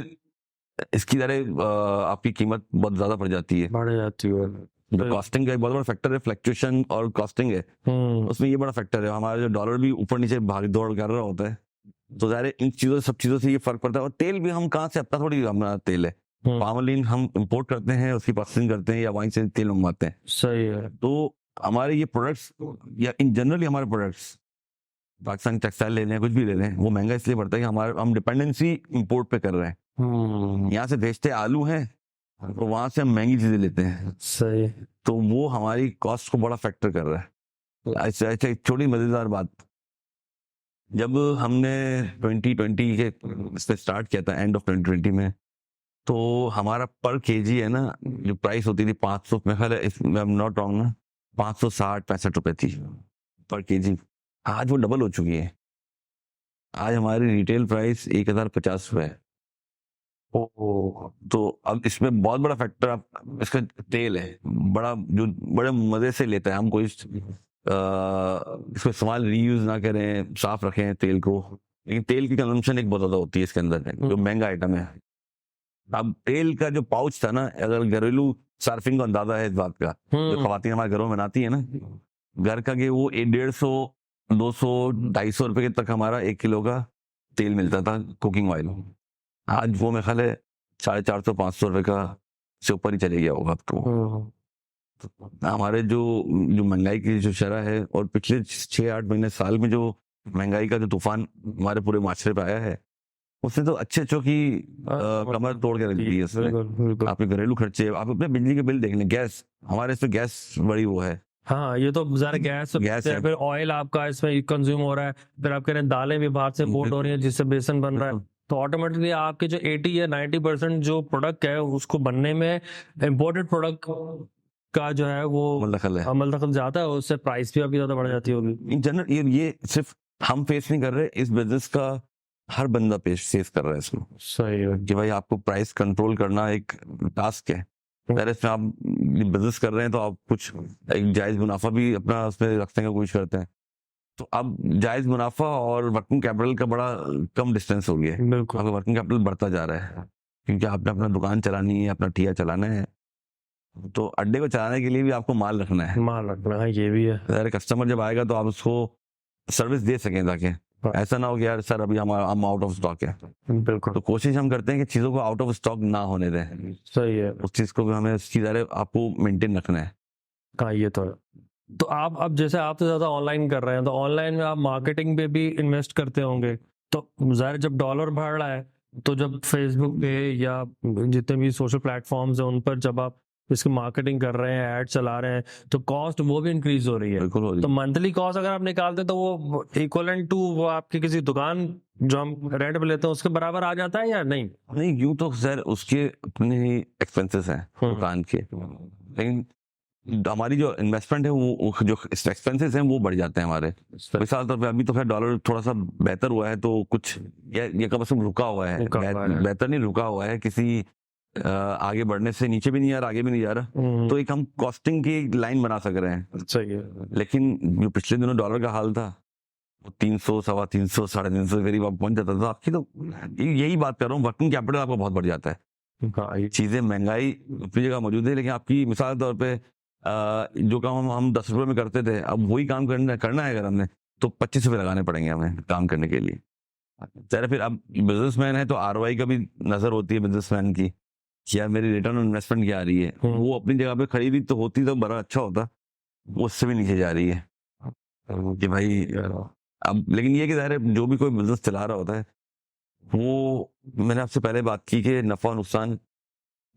इसकी आपकी कीमत बहुत ज्यादा पड़ जाती है, बढ़ जाती है। जो कॉस्टिंग का एक बहुत बड़ा फैक्टर है, फ्लक्चुएशन और कॉस्टिंग है, उसमें ये बड़ा फैक्टर है। हमारा जो डॉलर भी ऊपर नीचे भाग दौड़ कर रहा होता है, तो ज़ाहिर है इन चीज़ों सब चीज़ों से ये फर्क पड़ता है। और तेल भी हम कहाँ से, अपना थोड़ी हमारा तेल है, पामोलिन हम इंपोर्ट करते हैं, उसकी प्रोसेसिंग करते हैं या वहीं से तेल मंगवाते हैं। सही है। तो हमारे ये प्रोडक्ट्स या इन जनरली हमारे प्रोडक्ट्स, पाकिस्तानी टेक्सटाइल ले लें, कुछ भी ले लें, वो महंगा इसलिए पड़ता है कि हम डिपेंडेंसी इंपोर्ट पे कर रहे हैं। यहाँ से भेजते आलू हैं, तो वहां से हम महंगी चीजें लेते हैं। सही। तो वो हमारी कॉस्ट को बड़ा फैक्टर कर रहा है। अच्छा, एक छोटी मजेदार बात, जब हमने 2020 के इसमें स्टार्ट किया था, एंड ऑफ 2020 में, तो हमारा पर केजी है ना, जो प्राइस होती थी 500, मैं ख्याल है, नॉट रॉन्ग ना, 560-65 रुपए थी पर केजी। आज वो डबल हो चुकी है, आज हमारी रिटेल प्राइस 1050 रुपए है। तो अब इसमें बहुत बड़ा फैक्टर अब इसका तेल है, जो बड़े मजे से लेता है। हम कोई इसको इस्तेमाल रीयूज ना करें, साफ रखें तेल को, लेकिन तेल की कंजम्पशन एक बहुत ज्यादा होती है इसके अंदर, जो महंगा आइटम है। अब तेल का जो पाउच था ना, अगर घरेलू सर्फिंग का अंदाजा है इस बात का, जो खवातीन हमारे घरों में बनाती है ना, घर का, कि वो 150, 200, 250 रुपए तक हमारा 1 किलो का तेल मिलता था कुकिंग ऑयल। आज वो मेरे ख्याल है 450-500 रुपए का से ऊपर ही चले गया होगा अब तो। हमारे जो महंगाई की जो शरह है, और पिछले 6-8 महीने साल में जो महंगाई का जो तूफान हमारे पूरे माशरे पे आया है, उसने तो अच्छे की कमर तोड़ के रख दी है उसने। आपके घरेलू खर्चे, आप अपने बिजली के बिल देख लें, गैस, हमारे इसमें गैस बड़ी वो है। हाँ, ये तो ज़रा गैस है, फिर ऑयल आपका इसमें कंज्यूम हो रहा है, फिर आप कह रहे हैं दालें भी बाहर से इंपोर्ट हो रही हैं जिससे बेसन बन रहा है, तो ऑटोमेटिकली आपके जो 80 या 90% जो प्रोडक्ट है उसको बनने में इम्पोर्टेड प्रोडक्ट का जो है वो अमल दखल जाता है, उससे प्राइस भी आपकी ज्यादा बढ़ जाती होगी। इन जनरल ये सिर्फ हम फेस नहीं कर रहे, इस बिजनेस का हर बंदा फेस कर रहा है इसको। सही है कि भाई आपको प्राइस कंट्रोल करना एक टास्क है। इसमें आप बिजनेस कर रहे हैं तो आप कुछ एक जायज मुनाफा भी अपना उसमें रखने की कोशिश करते हैं। तो अब जायज मुनाफा और वर्किंग कैपिटल का बड़ा कम डिस्टेंस हो गया है। बिल्कुल, आपका वर्किंग कैपिटल बढ़ता जा रहा है, क्योंकि आपने अपना दुकान चलानी है, अपना ठिया चलाना है, तो अड्डे को चलाने के लिए भी आपको माल रखना है, ये भी है। कस्टमर जब आएगा तो आप उसको सर्विस दे सकें, ताकि ऐसा ना हो कि यार सर अभी हम आउट ऑफ स्टॉक है। बिल्कुल, तो कोशिश हम करते हैं कि चीजों को आउट ऑफ स्टॉक ना होने दें। सही है, उस चीज को भी हमें आपको मेंटेन रखना है। हाँ, ये तो है। तो आप अब जैसे आप तो ज्यादा ऑनलाइन कर रहे हैं, तो ऑनलाइन में आप मार्केटिंग पे भी इन्वेस्ट करते होंगे, तो जाहिर जब डॉलर बढ़ रहा है, तो जब फेसबुक पे या जितने भी सोशल प्लेटफॉर्म्स हैं उन पर जब आप इसकी मार्केटिंग कर रहे हैं, ऐड चला रहे हैं, तो कॉस्ट वो भी इंक्रीज हो रही है। बिल्कुल हो रही है। तो मंथली कॉस्ट अगर आप निकालते हैं तो वो इक्वलेंट टू वो आपकी किसी दुकान जो हम रेंट पे लेते हैं उसके बराबर आ जाता है या नहीं? नहीं, यूं तो सर उसके अपने ही एक्सपेंसेस हैं दुकान के, लेकिन हमारी जो इन्वेस्टमेंट है वो जो एक्सपेंसेस हैं वो बढ़ जाते हैं हमारे। मिसाल तौर पे अभी तो खैर डॉलर थोड़ा सा बेहतर हुआ है, तो कुछ ये कम से कम रुका हुआ है, बेहतर नहीं रुका हुआ है, किसी आगे बढ़ने से नीचे भी नहीं आ रहा, आगे भी नहीं जा रहा। तो एक हम कॉस्टिंग की लाइन बना सक रहे हैं। सही है। लेकिन जो पिछले दिनों डॉलर का हाल था, 300, 350, 350 करीब आप पहुंच जाता था। आपकी तो यही बात कर रहा हूँ, वर्किंग कैपिटल आपका बहुत बढ़ जाता है। चीजें महंगाई अपनी जगह मौजूद है, लेकिन आपकी मिसाल तौर पे जो काम हम 10 रुपए में करते थे, अब वही काम करना है अगर हमने, तो 25 रुपए लगाने पड़ेंगे हमें काम करने के लिए। जरा फिर अब बिजनेसमैन है तो ROI का भी नजर होती है बिजनेसमैन की, यार मेरी रिटर्न ऑन इन्वेस्टमेंट क्या आ रही है। वो अपनी जगह पे खरीदी तो होती तो बड़ा अच्छा होता, वो उससे भी नीचे जा रही है कि भाई अब। लेकिन ये कि ज़ाहिर है जो भी कोई बिजनेस चला रहा होता है, वो मैंने आपसे पहले बात की कि नफा और नुकसान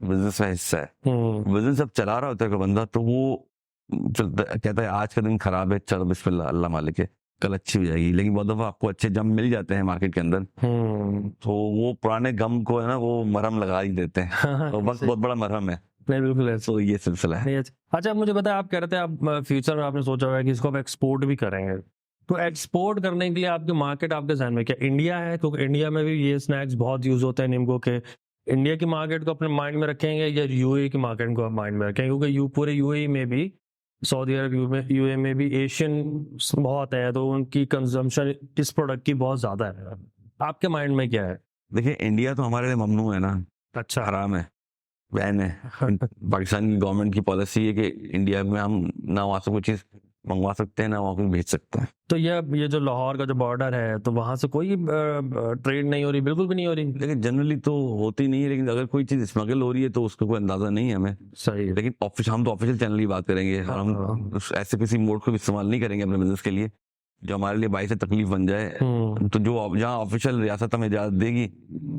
बिजनेस का हिस्सा है। बिजनेस जब चला रहा होता है कोई बंदा, तो वो कहता है आज का दिन खराब है, चलो बिस्मिल्लाह, अल्लाह मालिक है, कल अच्छी हो जाएगी। लेकिन बहुत दफा आपको अच्छे जम मिल जाते हैं मार्केट के अंदर, तो वो पुराने गम को है ना, वो मरहम लगा ही देते हैं। तो बस बहुत बड़ा मरहम है। नहीं, बिल्कुल है। तो ये सिलसिला है। अच्छा, मुझे बताया, आप कह रहे थे आप फ्यूचर में आपने सोचा हुआ है कि इसको आप एक्सपोर्ट भी करेंगे, तो एक्सपोर्ट करने के लिए आपकी मार्केट आपके ज़हन में क्या इंडिया है? क्योंकि इंडिया में भी ये स्नैक्स बहुत यूज होते हैं नींबू के। इंडिया की मार्केट को अपने माइंड में रखेंगे या UAE की मार्केट को आप माइंड में रखेंगे? क्योंकि पूरे UAE में भी, सऊदी अरब UAE में भी एशियन बहुत है, तो उनकी कंजम्पशन इस प्रोडक्ट की बहुत ज्यादा है। आपके माइंड में क्या है? देखिए, इंडिया तो हमारे लिए ममनू है ना, अच्छा। हराम है, बैन है। पाकिस्तान की गवर्नमेंट की पॉलिसी है कि इंडिया में हम ना वहाँ से कोई चीज़ मंगवा सकते हैं ना वहाँ पे भेज सकते हैं। तो ये जो लाहौर का जो बॉर्डर है तो वहां से कोई ट्रेड नहीं हो रही, बिल्कुल भी नहीं हो रही? लेकिन जनरली तो होती नहीं है, लेकिन अगर कोई चीज़ स्मगल हो रही है तो उसका कोई अंदाजा नहीं है हमें। सही है। लेकिन हम तो ऑफिशियल चैनल की बात करेंगे और हम ऐसे किसी मोड को इस्तेमाल नहीं करेंगे अपने बिजनेस के लिए जो हमारे लिए बाई से तकलीफ बन जाए। तो जो जहाँ ऑफिशियल रियासत हमें इजाजत देगी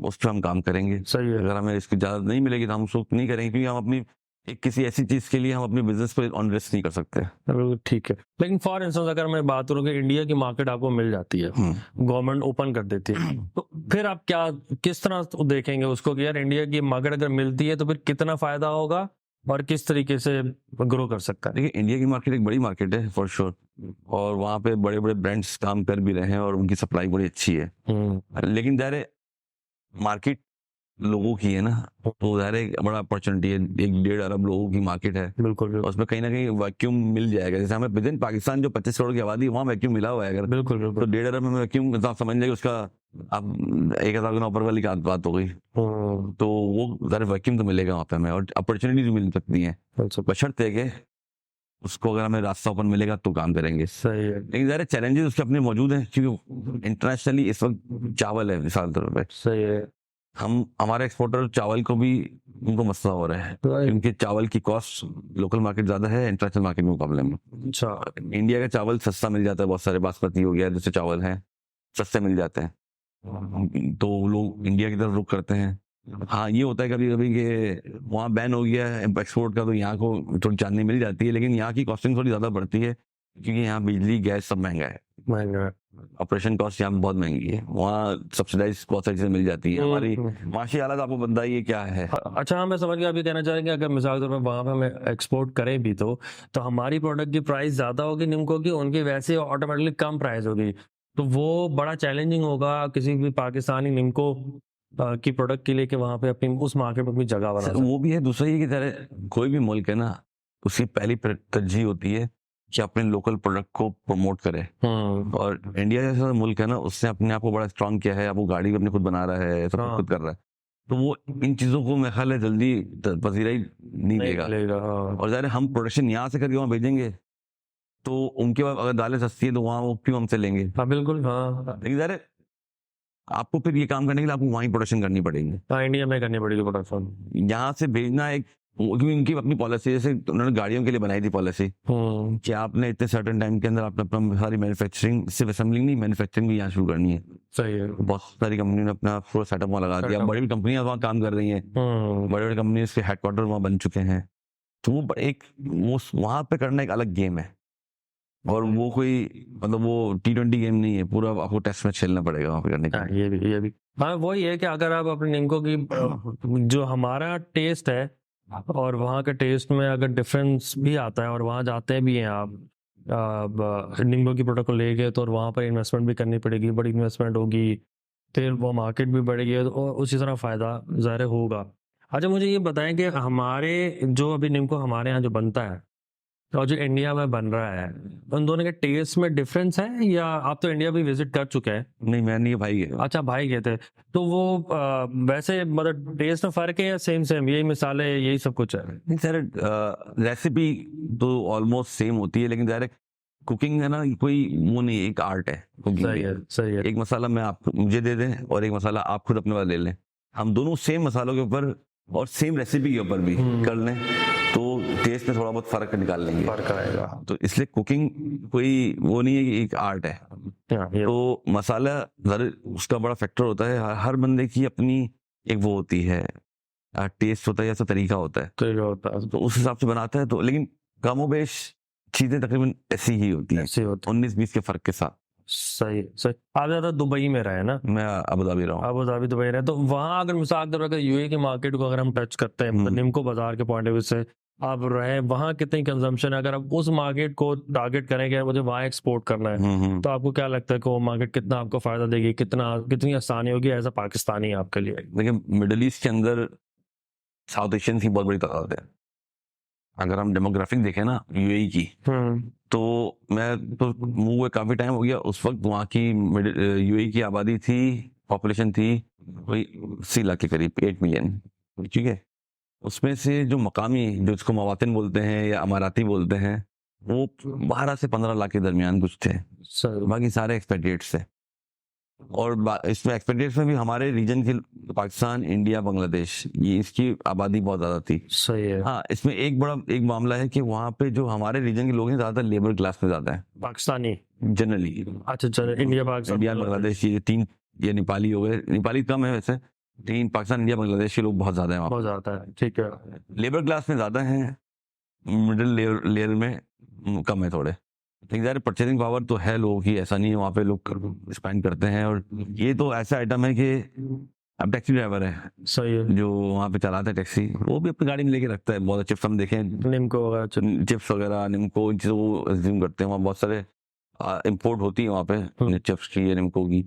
उस पर हम काम करेंगे। सही है। अगर हमें इसकी इजाजत नहीं मिलेगी तो हम उसको नहीं करेंगे, क्योंकि हम अपनी एक किसी ऐसी चीज के लिए हम अपने बिजनेस पर ऑन रिस्क नहीं कर सकते। बिल्कुल ठीक है। लेकिन फॉर इंस्टेंस अगर मैं बात करूँ कि इंडिया की मार्केट आपको मिल जाती है, गवर्नमेंट ओपन कर देती है, तो फिर आप किस तरह तो देखेंगे उसको कि यार इंडिया की मार्केट अगर मिलती है तो फिर कितना फायदा होगा और किस तरीके से ग्रो कर सकता है? देखिए, इंडिया की मार्केट एक बड़ी मार्केट है फॉर श्योर, और वहाँ पे बड़े बड़े ब्रांड्स काम कर भी रहे हैं और उनकी सप्लाई बड़ी अच्छी है। लेकिन ज़ाहिर मार्केट लोगों की है ना, तो ज़ाहिर एक बड़ा अपॉर्चुनिटी है। 1.5 अरब लोगों की मार्केट है, बिल्कुल और उसमें कहीं ना कहीं वैक्यूम मिल जाएगा। जैसे हमें विद इन पाकिस्तान जो 25 करोड़ की आबादी है वहाँ वैक्यूम मिला हुआ है। अगर बिल्कुल तो बिल्कुल 1.5 अरब में वैक्यूम आप समझ लीजिए उसका आप 1,000 गुना ऊपर वाली बात हो गई। तो वो ज़ाहिर वैक्यूम तो मिलेगा वहाँ पे हमें, और अपॉर्चुनिटी मिल सकती है, बशर्ते कि उसको अगर हमें रास्ता ओपन मिलेगा तो काम करेंगे। सही है। लेकिन ज़ाहिर चैलेंजेस उसके अपने मौजूद हैं, क्योंकि इंटरनेशनली इस वक्त चावल है मिसाल तौर पे, सही है। हमारे एक्सपोर्टर चावल को भी उनको मसला हो रहा है, क्योंकि चावल की कॉस्ट लोकल मार्केट ज्यादा है इंटरनेशनल मार्केट में मुकाबले में। अच्छा। इंडिया का चावल सस्ता मिल जाता है, बहुत सारे बासमती हो गया जैसे चावल हैं सस्ते मिल जाते हैं, तो लोग इंडिया की तरफ रुख करते हैं। हाँ, ये होता है कभी कभी कि वहाँ बैन हो गया है एक्सपोर्ट का, तो यहाँ को थोड़ी चांदनी मिल जाती है, लेकिन यहाँ की कॉस्टिंग थोड़ी ज्यादा बढ़ती है, क्योंकि यहाँ बिजली गैस सब महंगा है, महंगा है। ऑपरेशन कॉस्ट यहाँ बहुत महंगी है। वहाँ सब्सिडाइज बहुत सारी चीजें मिल जाती है। हमारी माशी हालत आपको बताइए क्या है। अच्छा, हाँ मैं समझ गया। आप ये कहना चाहेंगे अगर मिसाल तौर पर वहाँ पे हमें एक्सपोर्ट करें भी तो हमारी प्रोडक्ट की प्राइस ज्यादा होगी निम्को की, उनकी वैसे ऑटोमेटिकली कम प्राइस होगी, तो वो बड़ा चैलेंजिंग होगा किसी भी पाकिस्तानी निम्को की प्रोडक्ट के लिए कि वहाँ पे अपनी उस मार्केट में अपनी जगह बना सके। वो भी है। दूसरा ये की तरह कोई भी मुल्क है ना, उसकी पहली तरजीह होती है कि अपने लोकल प्रोडक्ट को प्रमोट करे। और इंडिया जैसा मुल्क है ना, उसने अपने आप को बड़ा स्ट्रांग किया है, अब वो गाड़ी भी अपनी खुद बना रहा है, सब कुछ खुद कर रहा है, तो वो इन चीजों को मेरे ख्याल है जल्दी पसीरा ही नहीं देगा। और ज़ाहिर हम प्रोडक्शन यहाँ से करके वहाँ भेजेंगे तो उनके पास अगर दालें सस्ती है तो वहाँ वो क्यों हमसे लेंगे। हाँ बिल्कुल। हाँ, लेकिन ज़ाहिर आपको फिर ये काम करने के लिए आपको वहीं प्रोडक्शन करनी पड़ेगी। हाँ इंडिया में करनी पड़ेगी प्रोडक्शन। यहाँ से भेजना एक, क्योंकि उनकी अपनी पॉलिसी, जैसे उन्होंने गाड़ियों के लिए बनाई थी पॉलिसी कि आपने इतने सर्टेन टाइम के अंदर आपने अपना सारी मैन्युफैक्चरिंग, सिर्फ असेंबलिंग नहीं मैन्युफैक्चरिंग भी यहाँ शुरू करनी है। सही है। बहुत सारी कंपनी ने अपना पूरा सेटअप वहाँ लगा दिया, बड़ी कंपनियां वहाँ काम कर रही हैं, बड़े बड़े कंपनी के हेडक्वार्टर वहाँ बन चुके हैं। तो वो एक वो वहाँ पे करना एक अलग गेम है, और वो कोई मतलब वो T20 गेम नहीं है, पूरा आपको टेस्ट मैच खेलना पड़ेगा वहाँ पे करने का। ये भी हाँ वही है कि अगर आप अपने निम्को की जो हमारा टेस्ट है और वहाँ के टेस्ट में अगर डिफरेंस भी आता है और वहाँ जाते भी हैं आप निम्को की प्रोडक्ट को लेके, तो वहाँ पर इन्वेस्टमेंट भी करनी पड़ेगी, बड़ी इन्वेस्टमेंट होगी, फिर वो मार्केट भी बढ़ेगी और उसी तरह फायदा ज़ाहिर होगा। अच्छा, मुझे ये बताएं कि हमारे जो अभी निम्को हमारे यहाँ जो बनता है और जो इंडिया में बन रहा है, उन दोनों के टेस्ट में डिफरेंस है? या आप तो इंडिया भी विजिट कर चुके हैं? नहीं, मैं नहीं, भाई है। अच्छा, भाई गए थे, तो वो वैसे मतलब टेस्ट में फर्क है या सेम यही मिसाल है, यही सब कुछ है? नहीं सर, रेसिपी तो ऑलमोस्ट सेम होती है, लेकिन डायरेक्ट कुकिंग है ना, कोई वो नहीं, एक आर्ट है कुकिंग। सही है। एक मसाला मैं आप मुझे दे दें और एक मसाला आप खुद अपने पास ले लें, हम दोनों सेम मसालों के ऊपर और सेम रेसिपी के ऊपर भी कर लें तो टेस्ट में थोड़ा बहुत फर्क निकाल लेंगे, फर्क आएगा। तो इसलिए कुकिंग कोई वो नहीं है कि एक आर्ट है। तो मसाला उसका बड़ा फैक्टर होता है, हर बंदे की अपनी एक वो होती है, टेस्ट होता है, ऐसा तरीका होता है, तो उस हिसाब से बनाता है। तो लेकिन कमोबेश चीजें तकरीबन ऐसी ही होती हैं, 19-20 के फर्क के साथ। सही। आप ज्यादा दुबई में रहे ना? मैं अबू धाबी रहा हूँ। अबू धाबी दुबई रहे, तो वहाँ अगर मिसाल अगर यूएई की मार्केट को अगर हम टच करते हैं निम्को बाजार के पॉइंट ऑफ व्यू से, आप रहे वहाँ कितनी कंजम्पशन है, अगर आप उस मार्केट को टारगेट करेंगे मुझे वहाँ एक्सपोर्ट करना है, तो आपको क्या लगता है कि वो मार्केट कितना आपको फायदा देगी, कितनी आसानी होगी एज अ पाकिस्तानी आपके लिए? देखिए, मिडिल ईस्ट के अंदर साउथ एशियन की बहुत बड़ी तादाद है। अगर हम डेमोग्राफिक देखें ना यूएई की, तो मैं तो मूव हुए काफी टाइम हो गया, उस वक्त वहाँ की यूएई की आबादी थी, पॉपुलेशन थी वही 80 लाख के करीब, 8 मिलियन। ठीक है, उसमें से जो मकामी, जो इसको मवातिन बोलते हैं या अमाराती बोलते हैं, वो 12 से 15 लाख के दरमियान कुछ थे, सही बाकी सारे एक्सपेट्रिएट्स थे। और इसमें एक्सपेट्रिएट्स में भी हमारे रीजन के पाकिस्तान, इंडिया, बांग्लादेश, ये इसकी आबादी बहुत ज्यादा थी। सही है। हाँ, इसमें एक मामला है कि वहाँ पे जो हमारे रीजन के लोग हैं ज्यादातर लेबर क्लास में ज्यादा है पाकिस्तानी, जनरली। अच्छा चलो, इंडिया पाकिस्तान इंडिया, बांग्लादेश, ये तीन, ये नेपाली हो गए, नेपाली कम है वैसे, लेकिन पाकिस्तान, इंडिया, बांग्लादेश के लोग बहुत ज्यादा है वहाँ बहुत ज्यादा है, ठीक है। पे। लेबर क्लास में ज्यादा है, मिडिल लेयर में कम है थोड़े। लेकिन ज़ाहिर परचेजिंग पावर तो है लोगों की, ऐसा नहीं है, वहाँ पे लोग स्पेंड करते हैं। और ये तो ऐसा आइटम है कि अब टैक्सी ड्राइवर है सही है, जो वहाँ पे चलाता है टैक्सी, वो भी अपनी गाड़ी में लेके रखता है बहुत अच्छे। हम देखें निम्को वगैरह, चिप्स वगैरह, निम्को, इन चीज़ों को कंज्यूम करते हैं वहाँ, बहुत सारे इम्पोर्ट होती है वहाँ पे चिप्स की या निम्को की,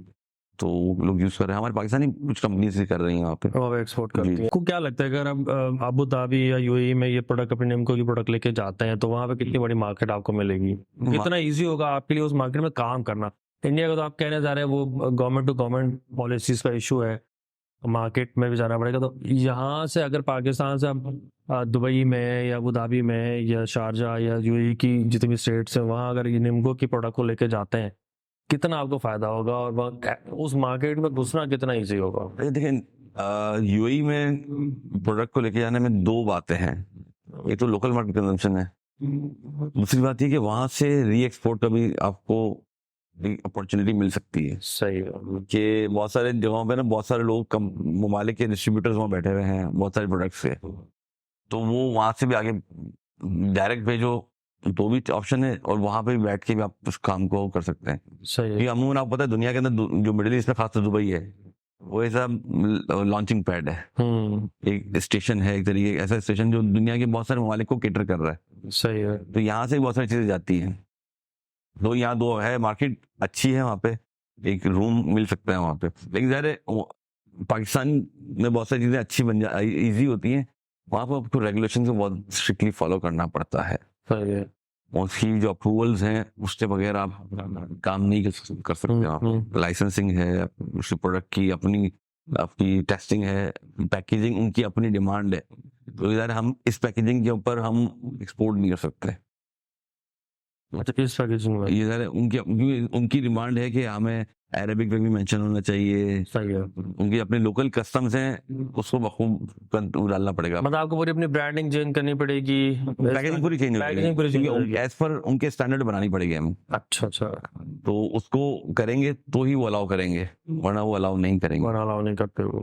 तो लोग यूज कर रहे हैं। हमारे पाकिस्तानी कुछ कंपनीज भी कर रही हैं वहाँ पे, वो एक्सपोर्ट करती है। आपको क्या लगता है अगर आप अबू धाबी या यूएई में ये प्रोडक्ट, अपने निम्को की प्रोडक्ट लेके जाते हैं, तो वहाँ पे कितनी बड़ी मार्केट आपको मिलेगी? कितना इजी होगा आपके लिए उस मार्केट में काम करना? इंडिया का तो आप कहने जा रहे हैं वो गवर्नमेंट टू गवर्नमेंट पॉलिसीज का इशू है, मार्केट में भी जाना पड़ेगा। तो यहाँ से अगर पाकिस्तान से आप दुबई में या अबू धाबी में या शारजा या यूएई की जितनी भी स्टेट्स हैं, वहाँ अगर ये निम्को की प्रोडक्ट को लेके जाते हैं, कितना आपको फायदा होगा और उस मार्केट में घुसना कितना इजी होगा? देखिए, यूएई में प्रोडक्ट को लेके जाने में दो बातें हैं। एक तो लोकल मार्केट कंजम्पशन है, दूसरी बात ये कि वहां से री एक्सपोर्ट का भी आपको अपॉर्चुनिटी मिल सकती है। सही है कि बहुत सारे जगहों पे ना, बहुत सारे लोग कम ममालिक के डिस्ट्रीब्यूटर्स वहाँ बैठे हुए हैं बहुत सारे प्रोडक्ट्स के, तो वो वहां से भी आगे डायरेक्ट भेजो तो भी ऑप्शन है, और वहां पे भी बैठ के भी आप उस काम को कर सकते हैं। सही है। क्योंकि अमूमन आपको पता है दुनिया के अंदर जो मिडिल ईस्ट में, खासकर दुबई है, वो ऐसा लॉन्चिंग पैड है, एक स्टेशन है, एक तरीके ऐसा स्टेशन जो दुनिया के बहुत सारे ममालिक को केटर कर रहा है। सही है। तो यहाँ से बहुत सारी चीजें जाती हैं, तो यहाँ दो है, मार्केट अच्छी है वहाँ पे, एक रूम मिल सकता है वहाँ पे। लेकिन ज़ाहिर पाकिस्तान में बहुत सारी चीजें अच्छी बन जा ईजी होती हैं, वहाँ पर आपको रेगुलेशन को बहुत स्ट्रिक्टली फॉलो करना पड़ता है। सही है। उसकी जो अप्रूवल्स हैं उसके बगैर आप काम नहीं कर सकते। आप लाइसेंसिंग है, उस प्रोडक्ट की अपनी आपकी टेस्टिंग है, पैकेजिंग उनकी अपनी डिमांड है, तो इधर हम इस पैकेजिंग के ऊपर हम एक्सपोर्ट नहीं कर सकते। अच्छा, इस पैकेजिंग में ये ज़रा उनकी डिमांड है कि हमें अरेबिक में भी मेंशन होना चाहिए। सही है। उनकी अपने लोकल कस्टम्स हैं, उसको बखूब डालना पड़ेगा। मतलब आपको पूरी अपनी ब्रांडिंग चेंज करनी पड़ेगी, पैकेजिंग पूरी चेंज पैकेजिंग पूरी change होगी। एज पर उनके स्टैंडर्ड बनानी पड़ेगी हमें। अच्छा अच्छा, तो उसको करेंगे तो ही वो अलाउ करेंगे, वरना वो अलाउ नहीं करेंगे। वरना अलाउ नहीं करते वो।